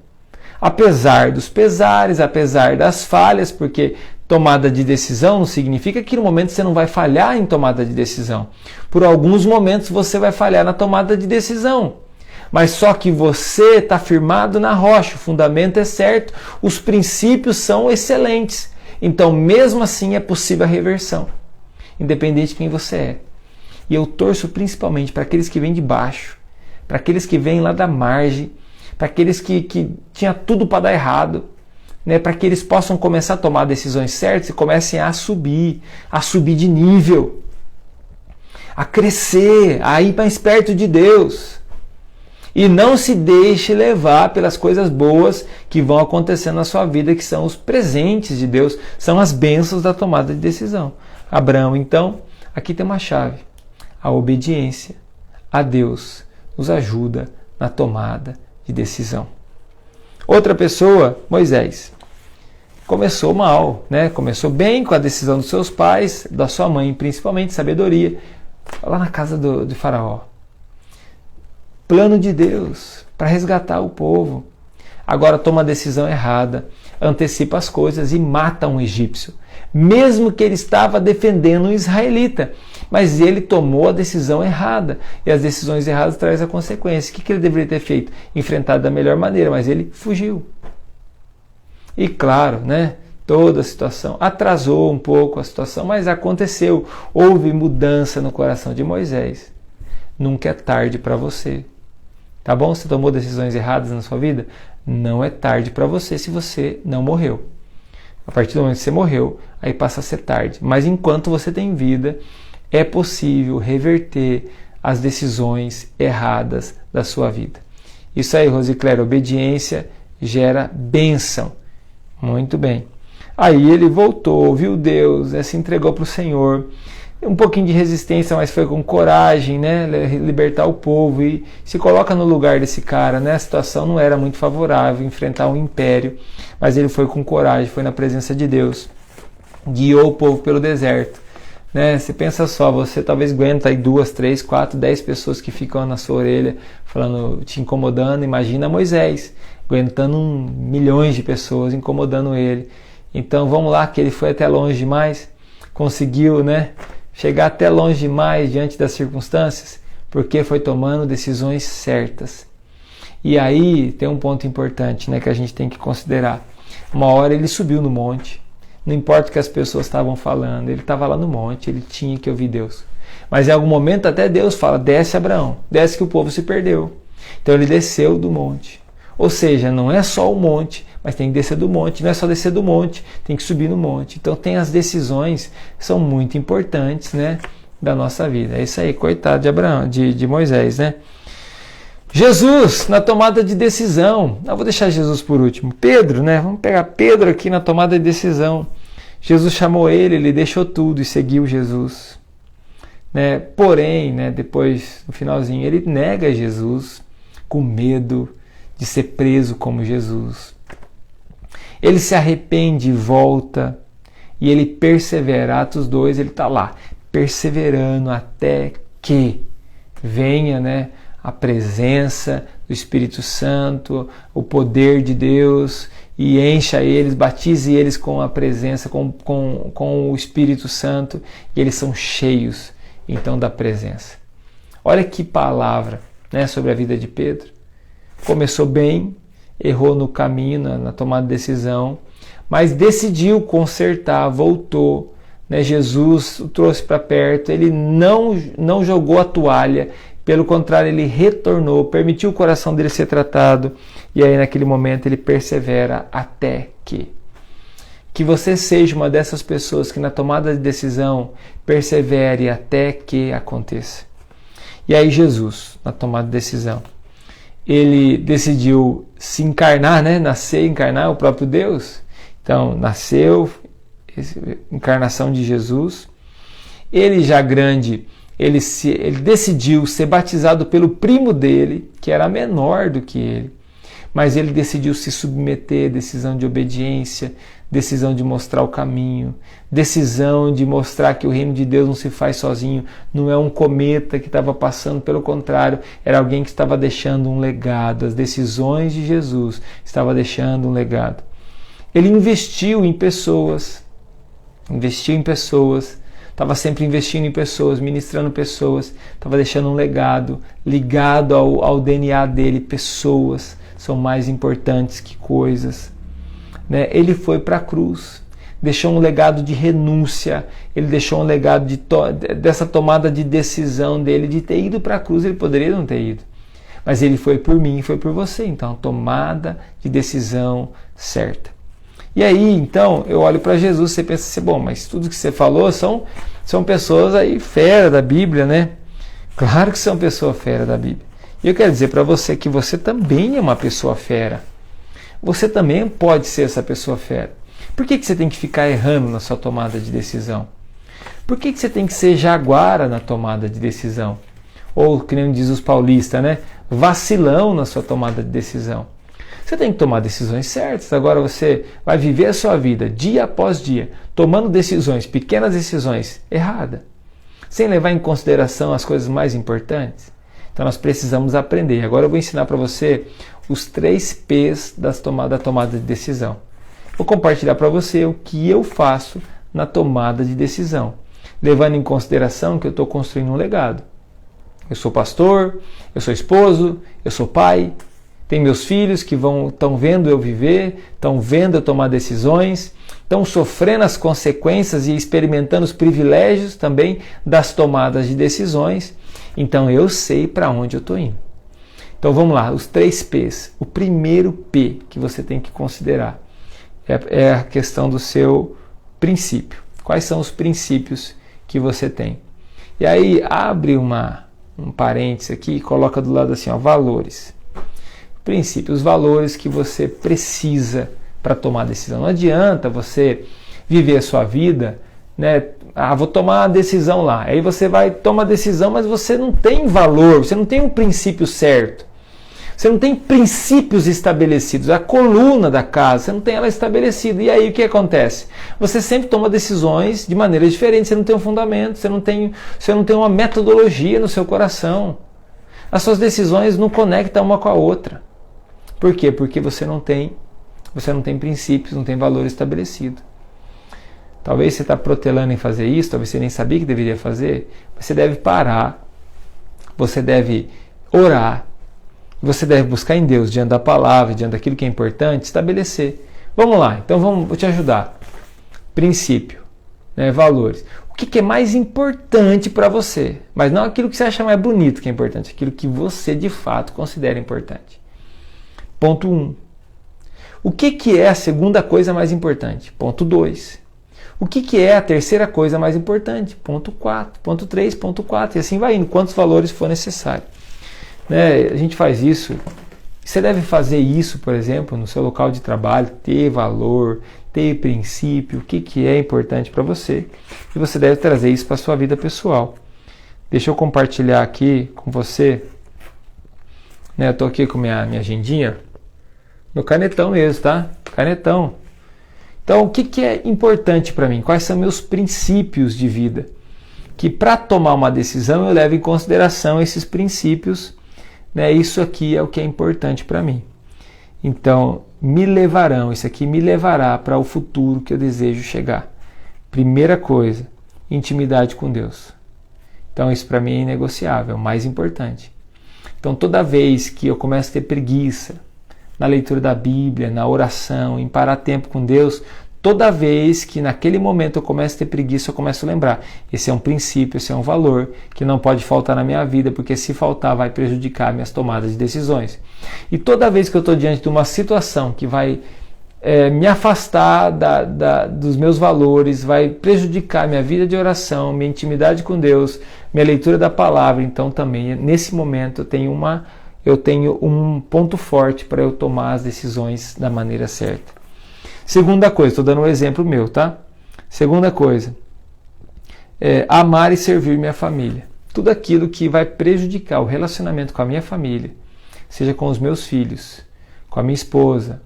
Apesar dos pesares, apesar das falhas, porque tomada de decisão não significa que no momento você não vai falhar em tomada de decisão. Por alguns momentos você vai falhar na tomada de decisão. Mas só que você está firmado na rocha, o fundamento é certo, os princípios são excelentes. Então, mesmo assim, é possível a reversão, independente de quem você é. E eu torço principalmente para aqueles que vêm de baixo, para aqueles que vêm lá da margem, para aqueles que tinha tudo para dar errado, né? Para que eles possam começar a tomar decisões certas e comecem a subir de nível, a crescer, a ir mais perto de Deus. E não se deixe levar pelas coisas boas que vão acontecendo na sua vida, que são os presentes de Deus, são as bênçãos da tomada de decisão. Abraão, então, aqui tem uma chave. A obediência a Deus nos ajuda na tomada de decisão. Outra pessoa, Moisés. Começou mal, né? Começou bem com a decisão dos seus pais, da sua mãe, principalmente, sabedoria, lá na casa de Faraó. Plano de Deus para resgatar o povo. Agora toma a decisão errada, antecipa as coisas e mata um egípcio. Mesmo que ele estava defendendo um israelita, mas ele tomou a decisão errada. E as decisões erradas trazem a consequência. O que ele deveria ter feito? Enfrentado da melhor maneira, mas ele fugiu. E claro, né, toda a situação atrasou um pouco a situação, mas aconteceu. Houve mudança no coração de Moisés. Nunca é tarde para você. Tá bom? Você tomou decisões erradas na sua vida? Não é tarde para você se você não morreu. A partir do momento que você morreu, aí passa a ser tarde. Mas enquanto você tem vida, é possível reverter as decisões erradas da sua vida. Isso aí, Rosicléria, obediência gera bênção. Muito bem. Aí ele voltou, viu Deus, se entregou para o Senhor, um pouquinho de resistência, mas foi com coragem, né? Libertar o povo, e se coloca no lugar desse cara, né? A situação não era muito favorável, enfrentar um império, mas ele foi com coragem, foi na presença de Deus, guiou o povo pelo deserto, né? Você pensa só, você talvez aguenta aí 2, 3, 4, 10 pessoas que ficam na sua orelha falando, te incomodando. Imagina Moisés aguentando milhões de pessoas incomodando ele. Então vamos lá, que ele foi até longe demais, conseguiu, né, chegar até longe demais diante das circunstâncias, porque foi tomando decisões certas. E aí tem um ponto importante, né, que a gente tem que considerar. Uma hora ele subiu no monte, não importa o que as pessoas estavam falando, ele estava lá no monte, ele tinha que ouvir Deus. Mas em algum momento até Deus fala, desce Abraão, desce que o povo se perdeu. Então ele desceu do monte. Ou seja, não é só o monte, mas tem que descer do monte. Não é só descer do monte, tem que subir no monte. Então tem as decisões que são muito importantes, né, da nossa vida. É isso aí, coitado de Abraão, de Moisés, né? Jesus na tomada de decisão. Eu vou deixar Jesus por último. Pedro, né? Vamos pegar Pedro aqui na tomada de decisão. Jesus chamou ele deixou tudo e seguiu Jesus. Né? Porém, né, depois, no finalzinho, ele nega Jesus com medo de ser preso como Jesus. Ele se arrepende e volta, e ele persevera. Atos 2, ele está lá, perseverando até que venha, né, a presença do Espírito Santo, o poder de Deus, e encha eles, batize eles com a presença, com o Espírito Santo, e eles são cheios, então, da presença. Olha que palavra, né, sobre a vida de Pedro. Começou bem, errou no caminho, na tomada de decisão, mas decidiu consertar, voltou, né? Jesus o trouxe para perto, ele não jogou a toalha, pelo contrário, ele retornou, permitiu o coração dele ser tratado, e aí naquele momento ele persevera até que você seja uma dessas pessoas que na tomada de decisão persevere até que aconteça. E aí Jesus, na tomada de decisão, ele decidiu se encarnar, né? Nascer, encarnar o próprio Deus. Então, nasceu, encarnação de Jesus. Ele já grande, ele decidiu ser batizado pelo primo dele, que era menor do que ele. Mas ele decidiu se submeter, decisão de obediência, decisão de mostrar o caminho, decisão de mostrar que o reino de Deus não se faz sozinho, não é um cometa que estava passando, pelo contrário, era alguém que estava deixando um legado. As decisões de Jesus estavam deixando um legado. Ele investiu em pessoas, estava sempre investindo em pessoas, ministrando pessoas, estava deixando um legado, ligado ao DNA dele. Pessoas são mais importantes que coisas. Né? Ele foi para a cruz, deixou um legado de renúncia, ele deixou um legado dessa tomada de decisão dele, de ter ido para a cruz. Ele poderia não ter ido, mas ele foi por mim, foi por você. Então, tomada de decisão certa. E aí, então, eu olho para Jesus, você pensa assim, bom, mas tudo que você falou são pessoas aí fera da Bíblia, né? Claro que são pessoas fera da Bíblia. E eu quero dizer para você que você também é uma pessoa fera. Você também pode ser essa pessoa fera. Por que você tem que ficar errando na sua tomada de decisão? Por que você tem que ser jaguara na tomada de decisão? Ou, que nem diz os paulistas, né? Vacilão na sua tomada de decisão. Você tem que tomar decisões certas. Agora você vai viver a sua vida dia após dia, tomando decisões, pequenas decisões erradas, sem levar em consideração as coisas mais importantes. Então nós precisamos aprender. Agora eu vou ensinar para você os 3 P's da tomada de decisão. Vou compartilhar para você o que eu faço na tomada de decisão, levando em consideração que eu estou construindo um legado. Eu sou pastor, eu sou esposo, eu sou pai, tenho meus filhos que estão vendo eu viver, estão vendo eu tomar decisões, estão sofrendo as consequências e experimentando os privilégios também das tomadas de decisões. Então eu sei para onde eu estou indo. Então vamos lá, os 3 P's. O primeiro P que você tem que considerar é a questão do seu princípio. Quais são os princípios que você tem? E aí abre um parênteses aqui e coloca do lado assim, ó, valores. Princípios, os valores que você precisa para tomar decisão. Não adianta você viver a sua vida né? Vou tomar uma decisão lá. Aí você vai tomar a decisão, mas você não tem valor, você não tem um princípio certo. Você não tem princípios estabelecidos. A coluna da casa, você não tem ela estabelecida. E aí o que acontece? Você sempre toma decisões de maneiras diferentes. Você não tem um fundamento, você não tem uma metodologia no seu coração. As suas decisões não conectam uma com a outra. Por quê? Porque você não tem princípios, não tem valor estabelecido. Talvez você está protelando em fazer isso, talvez você nem sabia que deveria fazer. Você deve parar, você deve orar, você deve buscar em Deus, diante da palavra, diante daquilo que é importante, estabelecer. Vamos lá, então vou te ajudar. Princípio, né, valores. O que é mais importante para você? Mas não aquilo que você acha mais bonito que é importante, aquilo que você de fato considera importante. Ponto 1. O que é a segunda coisa mais importante? Ponto 2. O que é a terceira coisa mais importante? Ponto 4. Ponto 3, ponto 4. E assim vai indo, quantos valores for necessário. Né? A gente faz isso. Você deve fazer isso, por exemplo, no seu local de trabalho, ter valor, ter princípio, o que é importante para você. E você deve trazer isso para a sua vida pessoal. Deixa eu compartilhar aqui com você. Né? Eu estou aqui com minha agendinha. Meu canetão mesmo, tá? Canetão. Então, o que é importante para mim? Quais são meus princípios de vida? Que para tomar uma decisão eu levo em consideração esses princípios, né? Isso aqui é o que é importante para mim. Então, isso aqui me levará para o futuro que eu desejo chegar. Primeira coisa, intimidade com Deus. Então, isso para mim é inegociável, é o mais importante. Então, toda vez que eu começo a ter preguiça, na leitura da Bíblia, na oração, em parar tempo com Deus, toda vez que naquele momento eu começo a ter preguiça, eu começo a lembrar. Esse é um princípio, esse é um valor que não pode faltar na minha vida, porque se faltar vai prejudicar minhas tomadas de decisões. E toda vez que eu estou diante de uma situação que vai me afastar dos meus valores, vai prejudicar minha vida de oração, minha intimidade com Deus, minha leitura da palavra, então também nesse momento eu tenho um ponto forte para eu tomar as decisões da maneira certa. Segunda coisa, estou dando um exemplo meu, tá? Segunda coisa, amar e servir minha família. Tudo aquilo que vai prejudicar o relacionamento com a minha família, seja com os meus filhos, com a minha esposa.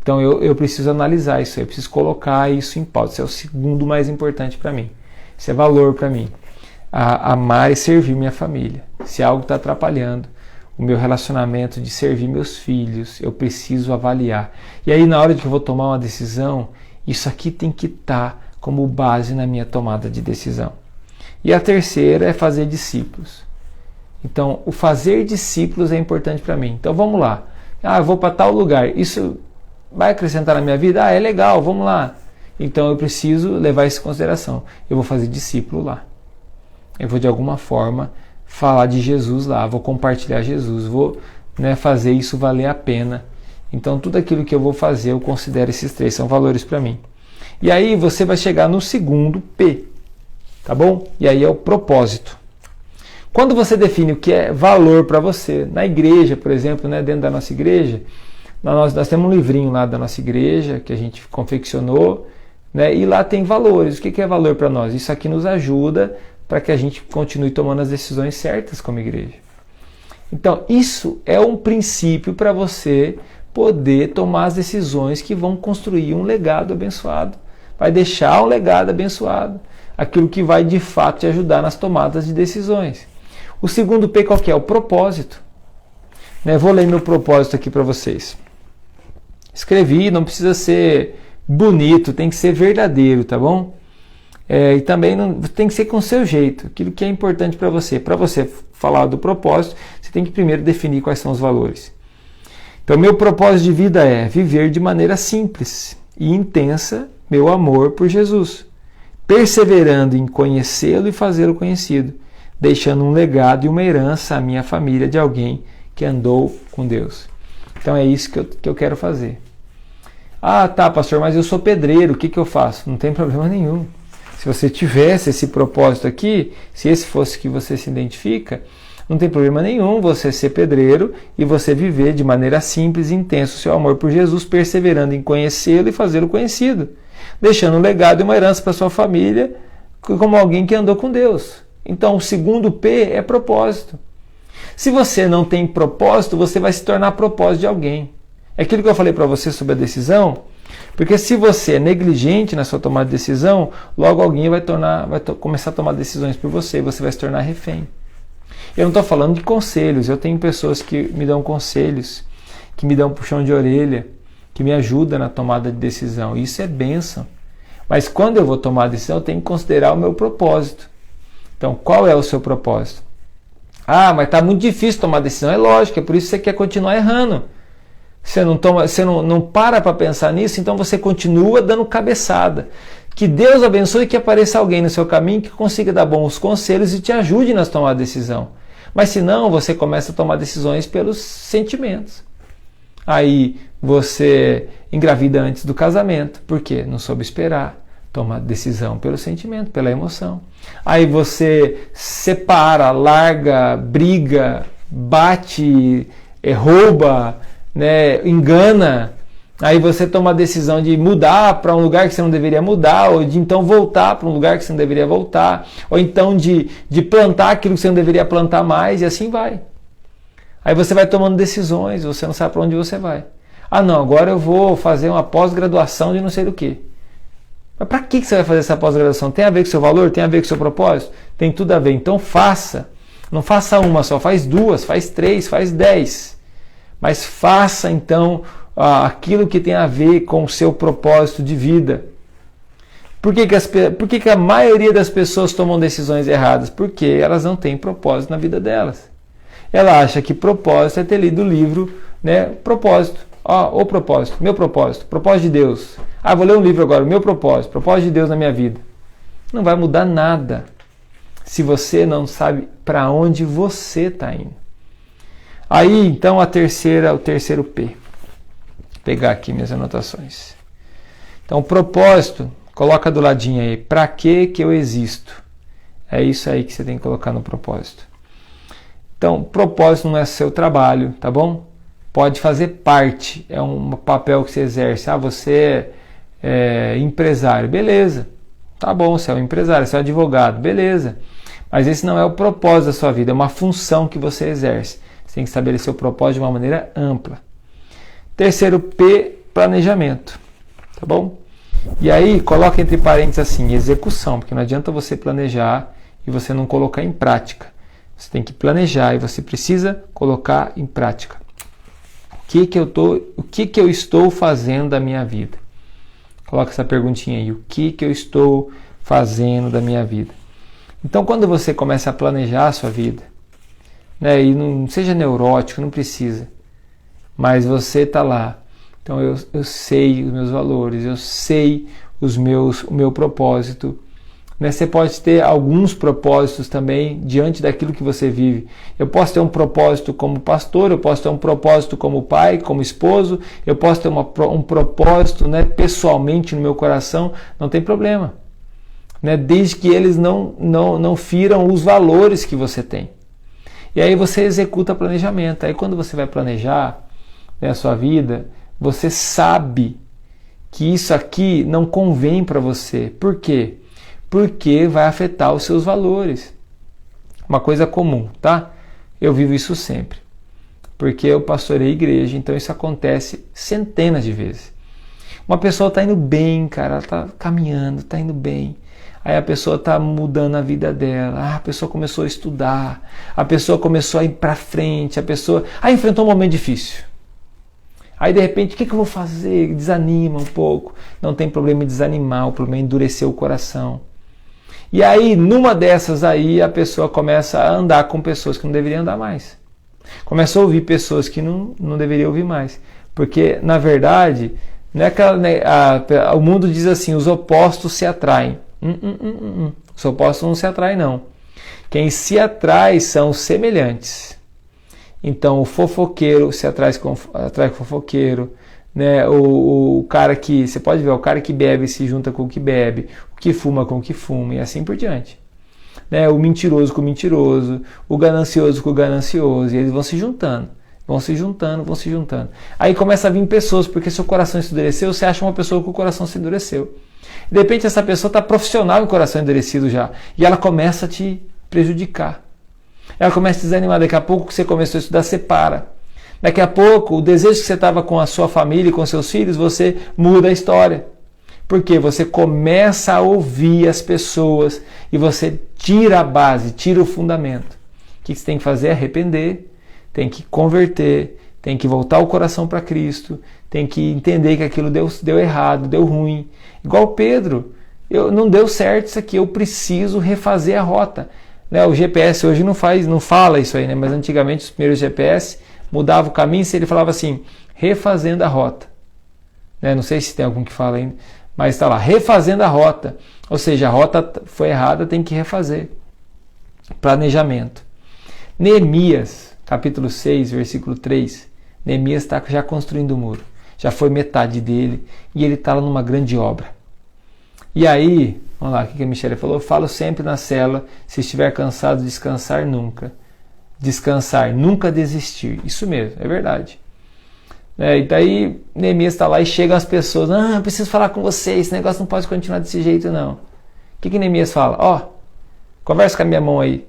Então eu preciso analisar isso, eu preciso colocar isso em pauta. Isso é o segundo mais importante para mim. Isso é valor para mim. Amar e servir minha família. Se algo está atrapalhando o meu relacionamento de servir meus filhos, eu preciso avaliar. E aí na hora que eu vou tomar uma decisão, isso aqui tem que estar como base na minha tomada de decisão. E a terceira é fazer discípulos. Então, o fazer discípulos é importante para mim. Então vamos lá. Eu vou para tal lugar. Isso vai acrescentar na minha vida? É legal, vamos lá. Então eu preciso levar isso em consideração. Eu vou fazer discípulo lá. Eu vou de alguma forma falar de Jesus lá, vou compartilhar Jesus, vou fazer isso valer a pena. Então tudo aquilo que eu vou fazer, eu considero esses três, são valores para mim. E aí você vai chegar no segundo P, tá bom? E aí é o propósito. Quando você define o que é valor para você, na igreja, por exemplo, dentro da nossa igreja, nós temos um livrinho lá da nossa igreja que a gente confeccionou, e lá tem valores. O que é valor para nós? Isso aqui nos ajuda para que a gente continue tomando as decisões certas como igreja. Então, isso é um princípio para você poder tomar as decisões que vão construir um legado abençoado. Vai deixar um legado abençoado. Aquilo que vai, de fato, te ajudar nas tomadas de decisões. O segundo P qual que é? O propósito. Vou ler meu propósito aqui para vocês. Escrevi, não precisa ser bonito, tem que ser verdadeiro, tá bom? E também tem que ser com o seu jeito, aquilo que é importante para você. Para você falar do propósito, você tem que primeiro definir quais são os valores. Então, meu propósito de vida é viver de maneira simples e intensa meu amor por Jesus, perseverando em conhecê-lo e fazê-lo conhecido, deixando um legado e uma herança à minha família de alguém que andou com Deus. Então, é isso que eu quero fazer. Tá, pastor, mas eu sou pedreiro, o que eu faço? Não tem problema nenhum. Se você tivesse esse propósito aqui, se esse fosse que você se identifica, não tem problema nenhum você ser pedreiro e você viver de maneira simples e intensa o seu amor por Jesus, perseverando em conhecê-lo e fazê-lo conhecido. deixando um legado e uma herança para sua família como alguém que andou com Deus. Então, o segundo P é propósito. Se você não tem propósito, você vai se tornar propósito de alguém. É aquilo que eu falei para você sobre a decisão, porque se você é negligente na sua tomada de decisão, logo alguém vai começar a tomar decisões por você e você vai se tornar refém. Eu não estou falando de conselhos, eu tenho pessoas que me dão conselhos, que me dão puxão de orelha, que me ajudam na tomada de decisão. Isso é bênção. Mas quando eu vou tomar a decisão, eu tenho que considerar o meu propósito. Então, qual é o seu propósito? Ah, mas está muito difícil tomar decisão. É lógico, é por isso que você quer continuar errando. Você não para pensar nisso, então você continua dando cabeçada. Que Deus abençoe e que apareça alguém no seu caminho que consiga dar bons conselhos e te ajude nas tomadas de decisão. Mas se não, você começa a tomar decisões pelos sentimentos. Aí você engravida antes do casamento. Por quê? Não soube esperar. Toma decisão pelo sentimento, pela emoção. Aí você separa, larga, briga, bate, rouba, né, engana. Aí você toma a decisão de mudar para um lugar que você não deveria mudar, ou de então voltar para um lugar que você não deveria voltar, ou então de plantar aquilo que você não deveria plantar mais, e assim vai. Aí você vai tomando decisões, você não sabe para onde você vai. Ah não, agora eu vou fazer uma pós-graduação de não sei do que. Mas para que você vai fazer essa pós-graduação? Tem a ver com o seu valor? Tem a ver com o seu propósito? Tem tudo a ver. Então faça. Não faça uma só, faz duas, faz três, faz 10. Mas faça então aquilo que tem a ver com o seu propósito de vida. Por que a maioria das pessoas tomam decisões erradas? Porque elas não têm propósito na vida delas. Ela acha que propósito é ter lido o livro, né? Propósito. O propósito, meu propósito, propósito de Deus. Vou ler um livro agora, o meu propósito de Deus na minha vida. Não vai mudar nada se você não sabe para onde você está indo. Aí, então, o terceiro P. Vou pegar aqui minhas anotações. Então, propósito, coloca do ladinho aí. Para que eu existo? É isso aí que você tem que colocar no propósito. Então, propósito não é seu trabalho, tá bom? Pode fazer parte, é um papel que você exerce. Você é empresário, beleza. Tá bom, você é um empresário, você é um advogado, beleza. Mas esse não é o propósito da sua vida, é uma função que você exerce. Você tem que estabelecer o propósito de uma maneira ampla. Terceiro P, planejamento. Tá bom? E aí, coloca entre parênteses assim, execução, porque não adianta você planejar e você não colocar em prática. Você tem que planejar e você precisa colocar em prática. O que eu estou fazendo da minha vida? Coloca essa perguntinha aí. O que eu estou fazendo da minha vida? Então, quando você começa a planejar a sua vida, né, e não seja neurótico, não precisa, mas você está lá. Então, eu sei os meus valores, eu sei o meu propósito. Né? Você pode ter alguns propósitos também diante daquilo que você vive. Eu posso ter um propósito como pastor, eu posso ter um propósito como pai, como esposo, eu posso ter um propósito, né, pessoalmente no meu coração, não tem problema. Né? Desde que eles não firam os valores que você tem. E aí você executa planejamento. Aí quando você vai planejar, né, a sua vida, você sabe que isso aqui não convém para você. Por quê? Porque vai afetar os seus valores. Uma coisa comum, tá? Eu vivo isso sempre. Porque eu pastorei igreja, então isso acontece centenas de vezes. Uma pessoa está indo bem, cara, ela está caminhando, está indo bem. Aí a pessoa está mudando a vida dela, a pessoa começou a estudar, a pessoa começou a ir para frente, a pessoa enfrentou um momento difícil. Aí de repente, o que eu vou fazer? Desanima um pouco. Não tem problema em desanimar, o problema é endurecer o coração. E aí, numa dessas aí, a pessoa começa a andar com pessoas que não deveriam andar mais. Começa a ouvir pessoas que não deveriam ouvir mais. Porque, na verdade, não é aquela, o mundo diz assim, os opostos se atraem. Os opostos não se atraem, não. Quem se atrai são os semelhantes. Então, o fofoqueiro se atrai com o fofoqueiro, né? O cara que, você pode ver, o cara que bebe se junta com o que bebe, o que fuma com o que fuma, e assim por diante. Né? O mentiroso com o mentiroso, o ganancioso com o ganancioso, e eles vão se juntando. Vão se juntando, vão se juntando. Aí começa a vir pessoas, porque seu coração se endureceu, você acha uma pessoa que o coração se endureceu. De repente essa pessoa está profissional em coração endurecido já. E ela começa a te prejudicar. Ela começa a te desanimar. Daqui a pouco que você começou a estudar, você para. Daqui a pouco, o desejo que você estava com a sua família e com seus filhos, você muda a história. Porque você começa a ouvir as pessoas e você tira a base, tira o fundamento. O que você tem que fazer é arrepender, tem que converter, tem que voltar o coração para Cristo, tem que entender que aquilo deu errado, deu ruim. Igual Pedro, não deu certo isso aqui, eu preciso refazer a rota. O GPS hoje não fala isso aí, né? Mas antigamente os primeiros GPS mudava o caminho, se ele falava assim, refazendo a rota. Não sei se tem algum que fala ainda, mas está lá, refazendo a rota. Ou seja, a rota foi errada, tem que refazer. Planejamento. Neemias, capítulo 6, versículo 3. Neemias está já construindo o muro. Já foi metade dele e ele está lá numa grande obra. E aí, vamos lá, o que a Michelle falou? Eu falo sempre na célula, se estiver cansado, descansar nunca. Descansar, nunca desistir. Isso mesmo, é verdade. E daí Neemias está lá e chegam as pessoas, eu preciso falar com vocês, esse negócio não pode continuar desse jeito não. O que Neemias fala? Conversa com a minha mão aí.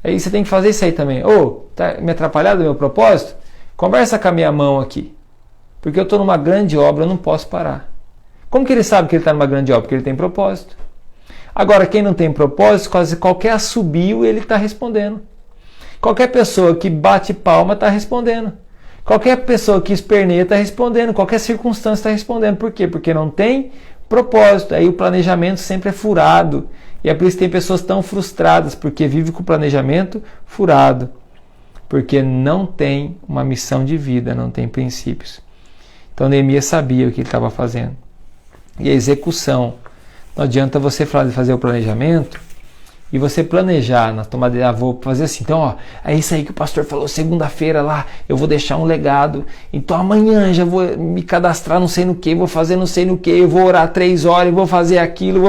Aí você tem que fazer isso aí também. Tá me atrapalhado o meu propósito? Conversa com a minha mão aqui. Porque eu estou numa grande obra, eu não posso parar. Como que ele sabe que ele está numa grande obra? Porque ele tem propósito. Agora, quem não tem propósito, quase qualquer assobio ele está respondendo. Qualquer pessoa que bate palma está respondendo. Qualquer pessoa que esperneia está respondendo. Qualquer circunstância está respondendo. Por quê? Porque não tem propósito. Aí o planejamento sempre é furado. E é por isso que tem pessoas tão frustradas, porque vivem com o planejamento furado. Porque não tem uma missão de vida, não tem princípios. Então Neemias sabia o que ele estava fazendo. E a execução. Não adianta você fazer o planejamento e você planejar na tomada de vou fazer assim. Então, é isso aí que o pastor falou segunda-feira lá, eu vou deixar um legado. Então amanhã já vou me cadastrar não sei no que, vou fazer não sei no que, eu vou orar 3 horas, vou fazer aquilo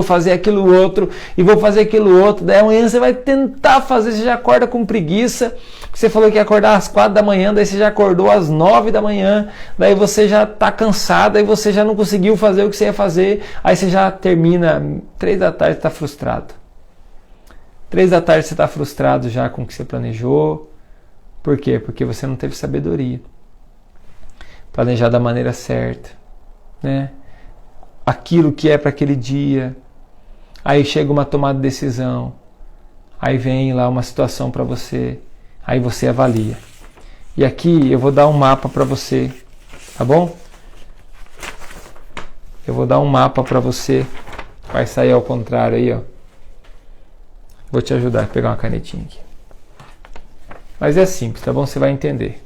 outro, e vou fazer aquilo outro. Daí amanhã você vai tentar fazer, você já acorda com preguiça. Você falou que ia acordar às 4 da manhã, daí você já acordou às 9 da manhã, daí você já está cansado, aí você já não conseguiu fazer o que você ia fazer, aí você já termina 3 da tarde, está frustrado. 3 da tarde você está frustrado já com o que você planejou. Por quê? Porque você não teve sabedoria. Planejar da maneira certa. Aquilo que é para aquele dia. Aí chega uma tomada de decisão. Aí vem lá uma situação para você. Aí você avalia. E aqui eu vou dar um mapa para você. Tá bom? Eu vou dar um mapa para você. Vai sair ao contrário aí, Vou te ajudar a pegar uma canetinha aqui. Mas é simples, tá bom? Você vai entender.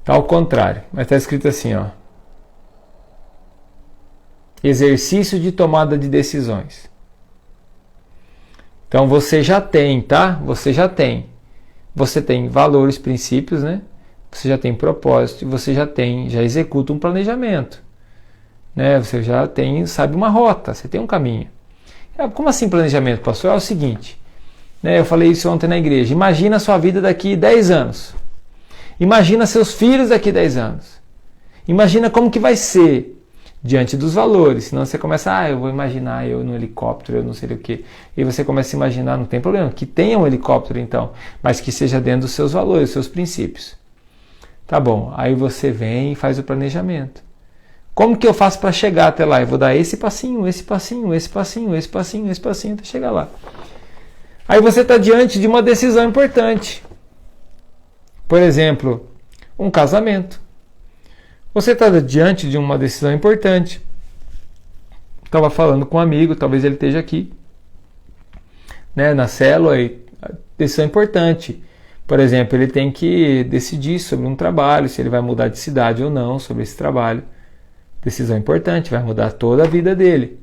Tá ao contrário, mas tá escrito assim, exercício de tomada de decisões. Então você já tem, tá? Você já tem. Você tem valores, princípios, né? Você já tem propósito, você já executa um planejamento. Você já sabe uma rota, você tem um caminho. Como assim planejamento, pastor? É o seguinte, eu falei isso ontem na igreja. Imagina a sua vida daqui 10 anos. Imagina seus filhos daqui 10 anos. Imagina como que vai ser diante dos valores. Senão você começa, eu vou imaginar eu no helicóptero, eu não sei o quê. E você começa a imaginar, não tem problema, que tenha um helicóptero então, mas que seja dentro dos seus valores, dos seus princípios. Tá bom, aí você vem e faz o planejamento. Como que eu faço para chegar até lá? Eu vou dar esse passinho, esse passinho, esse passinho, esse passinho, esse passinho até chegar lá. Aí você está diante de uma decisão importante. Por exemplo, um casamento. Você está diante de uma decisão importante. Estava falando com um amigo, talvez ele esteja aqui, na célula, decisão importante. Por exemplo, ele tem que decidir sobre um trabalho, se ele vai mudar de cidade ou não sobre esse trabalho. Decisão importante, vai mudar toda a vida dele.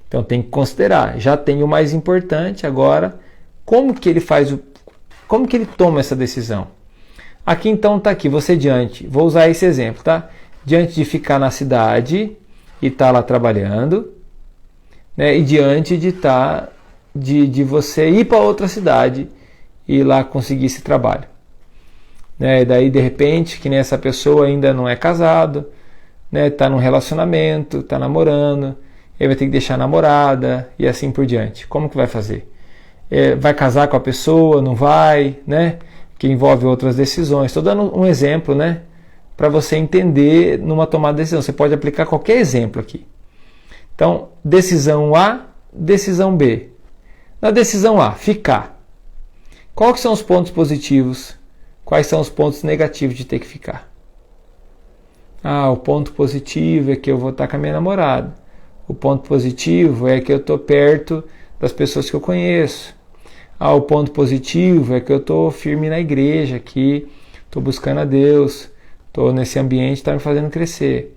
Então tem que considerar. Já tem o mais importante, agora como que ele toma essa decisão? Aqui então está aqui, você diante, vou usar esse exemplo, tá? Diante de ficar na cidade e estar lá trabalhando, e diante de você ir para outra cidade e lá conseguir esse trabalho. né? E daí, de repente, que nem essa pessoa ainda não é casado, né? Tá num relacionamento, tá namorando, ele vai ter que deixar a namorada e assim por diante. Como que vai fazer? Vai casar com a pessoa, não vai, né? Que envolve outras decisões. Estou dando um exemplo, né? Para você entender numa tomada de decisão. Você pode aplicar qualquer exemplo aqui. Então, decisão A, decisão B. Na decisão A, ficar. Quais são os pontos positivos? Quais são os pontos negativos de ter que ficar? O ponto positivo é que eu vou estar com a minha namorada. O ponto positivo é que eu estou perto das pessoas que eu conheço. O ponto positivo é que eu estou firme na igreja aqui, estou buscando a Deus, estou nesse ambiente que está me fazendo crescer.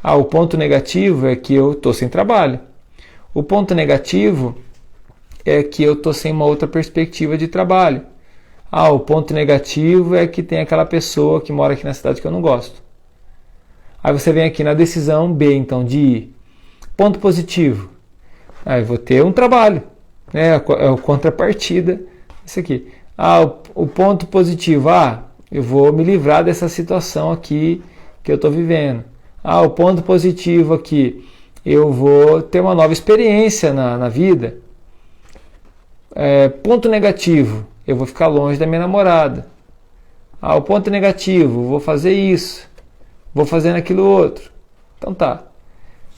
O ponto negativo é que eu estou sem trabalho. O ponto negativo é que eu estou sem uma outra perspectiva de trabalho. O ponto negativo é que tem aquela pessoa que mora aqui na cidade que eu não gosto. Aí você vem aqui na decisão B, então, de ir. Ponto positivo. Eu vou ter um trabalho. É a contrapartida. Isso aqui. O ponto positivo. Eu vou me livrar dessa situação aqui que eu estou vivendo. O ponto positivo aqui. Eu vou ter uma nova experiência na vida. Ponto negativo. Eu vou ficar longe da minha namorada. O ponto negativo. Vou fazer isso. Vou fazer aquilo outro. Então tá.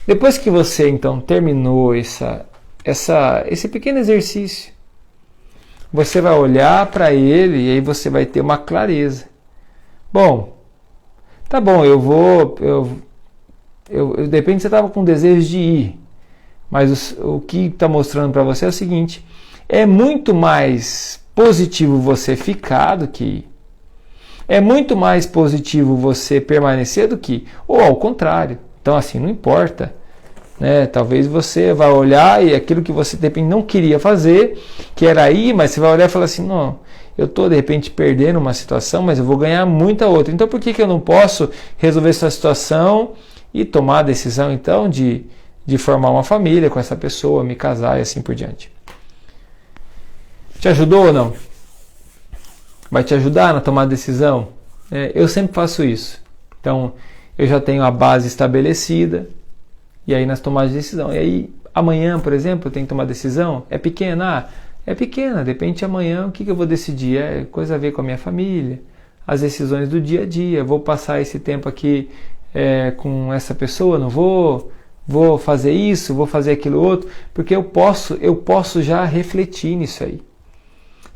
Depois que você então terminou esse pequeno exercício, você vai olhar para ele e aí você vai ter uma clareza. Bom, tá bom, de repente você estava com desejo de ir, mas o que está mostrando para você é o seguinte: é muito mais positivo você ficar do que ir. É muito mais positivo você permanecer do que, ou ao contrário. Então, assim, não importa, né? Talvez você vá olhar e aquilo que você de repente não queria fazer, que era ir, mas você vai olhar e falar assim: não, eu estou de repente perdendo uma situação, mas eu vou ganhar muita outra. Então, por que eu não posso resolver essa situação e tomar a decisão, então, de formar uma família com essa pessoa, me casar e assim por diante? Te ajudou ou não? Vai te ajudar na tomada de decisão? Eu sempre faço isso. Então, eu já tenho a base estabelecida, e aí nas tomadas de decisão. E aí, amanhã, por exemplo, eu tenho que tomar decisão. É pequena? É pequena. Depende amanhã o que eu vou decidir. É coisa a ver com a minha família, as decisões do dia a dia. Vou passar esse tempo aqui com essa pessoa? Não vou? Vou fazer isso? Vou fazer aquilo outro? Porque eu posso já refletir nisso aí.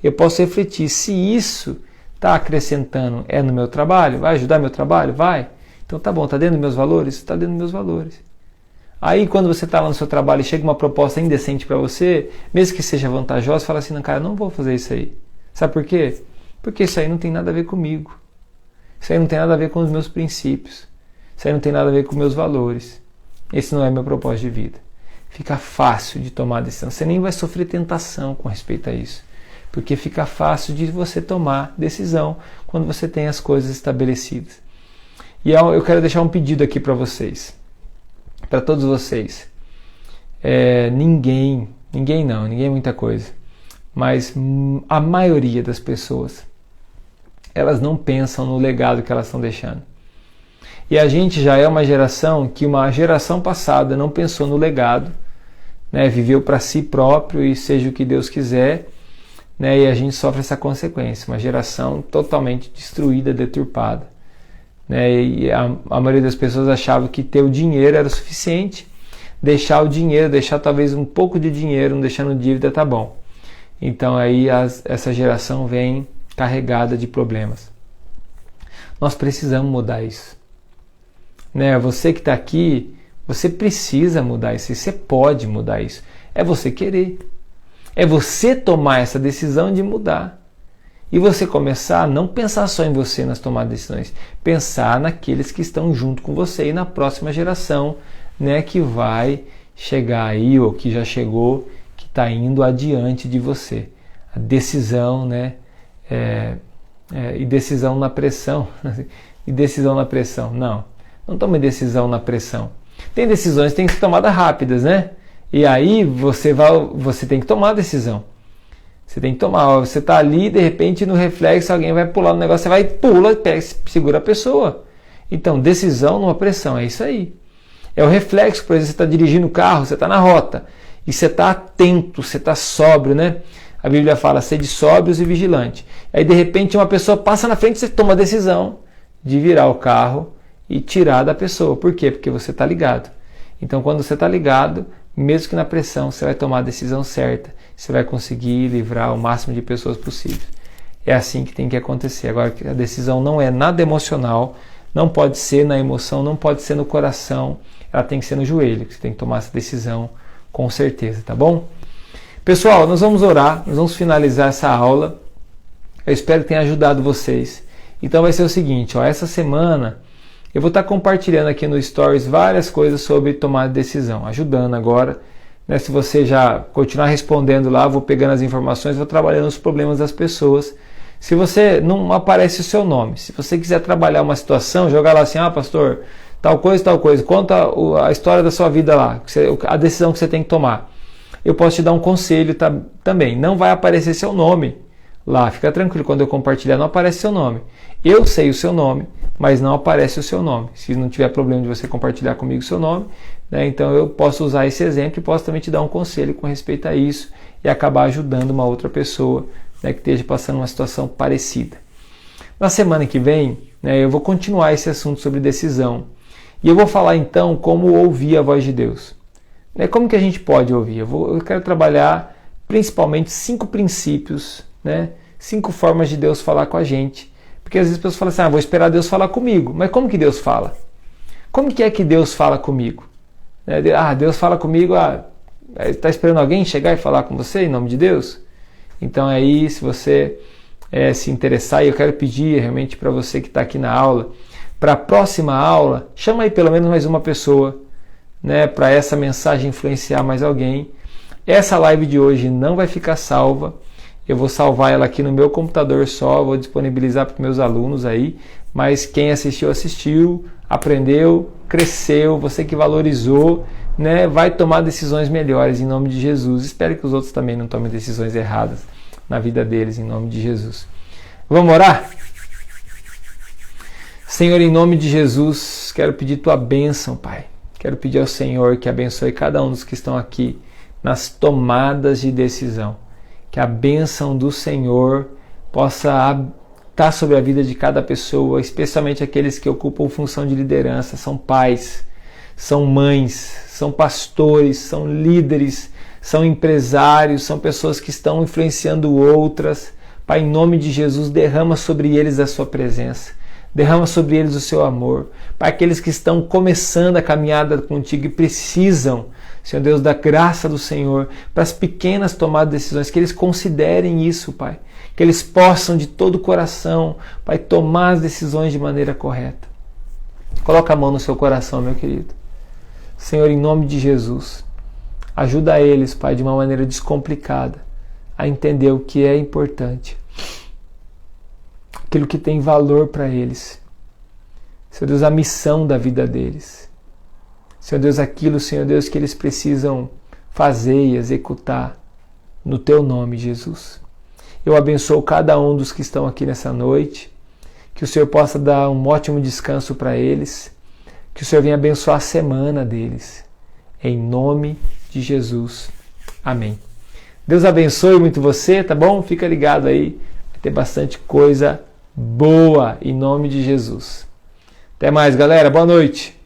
Eu posso refletir se isso está acrescentando no meu trabalho, vai ajudar meu trabalho? Vai. Então tá bom, está dentro dos meus valores? Está dentro dos meus valores. Aí quando você está lá no seu trabalho e chega uma proposta indecente para você, mesmo que seja vantajosa, fala assim: não, cara, não vou fazer isso aí. Sabe por quê? Porque isso aí não tem nada a ver comigo. Isso aí não tem nada a ver com os meus princípios. Isso aí não tem nada a ver com meus valores. Esse não é meu propósito de vida. Fica fácil de tomar a decisão. Você nem vai sofrer tentação com respeito a isso. Porque fica fácil de você tomar decisão quando você tem as coisas estabelecidas. E eu quero deixar um pedido aqui para vocês, para todos vocês. Ninguém é muita coisa, mas a maioria das pessoas, elas não pensam no legado que elas estão deixando. E a gente já é uma geração que uma geração passada não pensou no legado, né? Viveu para si próprio e seja o que Deus quiser. Né, e a gente sofre essa consequência, uma geração totalmente destruída, deturpada. Né, e a maioria das pessoas achava que ter o dinheiro era o suficiente, deixar talvez um pouco de dinheiro, não deixando dívida, tá bom. Então aí essa geração vem carregada de problemas. Nós precisamos mudar isso. Né, você que está aqui, você precisa mudar isso, você pode mudar isso. É você querer. É você tomar essa decisão de mudar. E você começar a não pensar só em você nas tomadas de decisões. Pensar naqueles que estão junto com você e na próxima geração, né, que vai chegar aí, ou que já chegou, que está indo adiante de você. A decisão, né? E decisão na pressão. E decisão na pressão. Não tome decisão na pressão. Tem decisões que têm que ser tomadas rápidas, né? E aí você tem que tomar a decisão. Você tem que tomar. Você está ali, de repente, no reflexo, alguém vai pular no negócio, você vai, pula, pega, segura a pessoa. Então, decisão numa pressão, é isso aí. É o reflexo, por exemplo, você está dirigindo o carro, você está na rota, e você está atento, você está sóbrio, né? A Bíblia fala, sede sóbrios e vigilante. Aí, de repente, uma pessoa passa na frente, você toma a decisão de virar o carro e tirar da pessoa. Por quê? Porque você está ligado. Então, quando você está ligado, mesmo que na pressão, você vai tomar a decisão certa. Você vai conseguir livrar o máximo de pessoas possível. É assim que tem que acontecer. Agora, a decisão não é nada emocional, não pode ser na emoção, não pode ser no coração, ela tem que ser no joelho. Você tem que tomar essa decisão com certeza, tá bom? Pessoal, nós vamos orar, nós vamos finalizar essa aula. Eu espero que tenha ajudado vocês. Então vai ser o seguinte, ó, essa semana eu vou estar compartilhando aqui no Stories várias coisas sobre tomar decisão, ajudando agora. Né, se você já continuar respondendo lá, vou pegando as informações, vou trabalhando os problemas das pessoas. Se você não aparece o seu nome, se você quiser trabalhar uma situação, jogar lá assim, pastor, tal coisa, conta a história da sua vida lá, a decisão que você tem que tomar. Eu posso te dar um conselho também, não vai aparecer seu nome lá, fica tranquilo, quando eu compartilhar não aparece seu nome. Eu sei o seu nome, mas não aparece o seu nome. Se não tiver problema de você compartilhar comigo o seu nome, né, então eu posso usar esse exemplo e posso também te dar um conselho com respeito a isso e acabar ajudando uma outra pessoa, né, que esteja passando uma situação parecida. Na semana que vem, né, eu vou continuar esse assunto sobre decisão. E eu vou falar então como ouvir a voz de Deus. Né, como que a gente pode ouvir? Eu quero trabalhar principalmente 5 princípios, né, 5 formas de Deus falar com a gente. Porque às vezes as pessoas falam assim, vou esperar Deus falar comigo. Mas como que Deus fala? Como que é que Deus fala comigo? Deus fala comigo, está esperando alguém chegar e falar com você em nome de Deus? Então aí, se você se interessar, e eu quero pedir realmente para você que está aqui na aula, para a próxima aula, chama aí pelo menos mais uma pessoa, né, para essa mensagem influenciar mais alguém. Essa live de hoje não vai ficar salva, eu vou salvar ela aqui no meu computador só, vou disponibilizar para os meus alunos aí, mas quem assistiu, aprendeu, cresceu, você que valorizou, né, vai tomar decisões melhores em nome de Jesus. Espero que os outros também não tomem decisões erradas na vida deles, em nome de Jesus. Vamos orar? Senhor, em nome de Jesus, quero pedir Tua bênção, Pai. Quero pedir ao Senhor que abençoe cada um dos que estão aqui nas tomadas de decisão. Que a bênção do Senhor possa estar sobre a vida de cada pessoa, especialmente aqueles que ocupam função de liderança, são pais, são mães, são pastores, são líderes, são empresários, são pessoas que estão influenciando outras. Pai, em nome de Jesus, derrama sobre eles a sua presença, derrama sobre eles o seu amor. Pai, aqueles que estão começando a caminhada contigo e precisam, Senhor Deus, da graça do Senhor, para as pequenas tomadas de decisões, que eles considerem isso, Pai. Que eles possam de todo o coração, Pai, tomar as decisões de maneira correta. Coloca a mão no seu coração, meu querido. Senhor, em nome de Jesus, ajuda eles, Pai, de uma maneira descomplicada, a entender o que é importante, aquilo que tem valor para eles. Senhor Deus, a missão da vida deles. Senhor Deus, aquilo, Senhor Deus, que eles precisam fazer e executar no Teu nome, Jesus. Eu abençoo cada um dos que estão aqui nessa noite, que o Senhor possa dar um ótimo descanso para eles, que o Senhor venha abençoar a semana deles. Em nome de Jesus. Amém. Deus abençoe muito você, tá bom? Fica ligado aí, vai ter bastante coisa boa em nome de Jesus. Até mais, galera. Boa noite.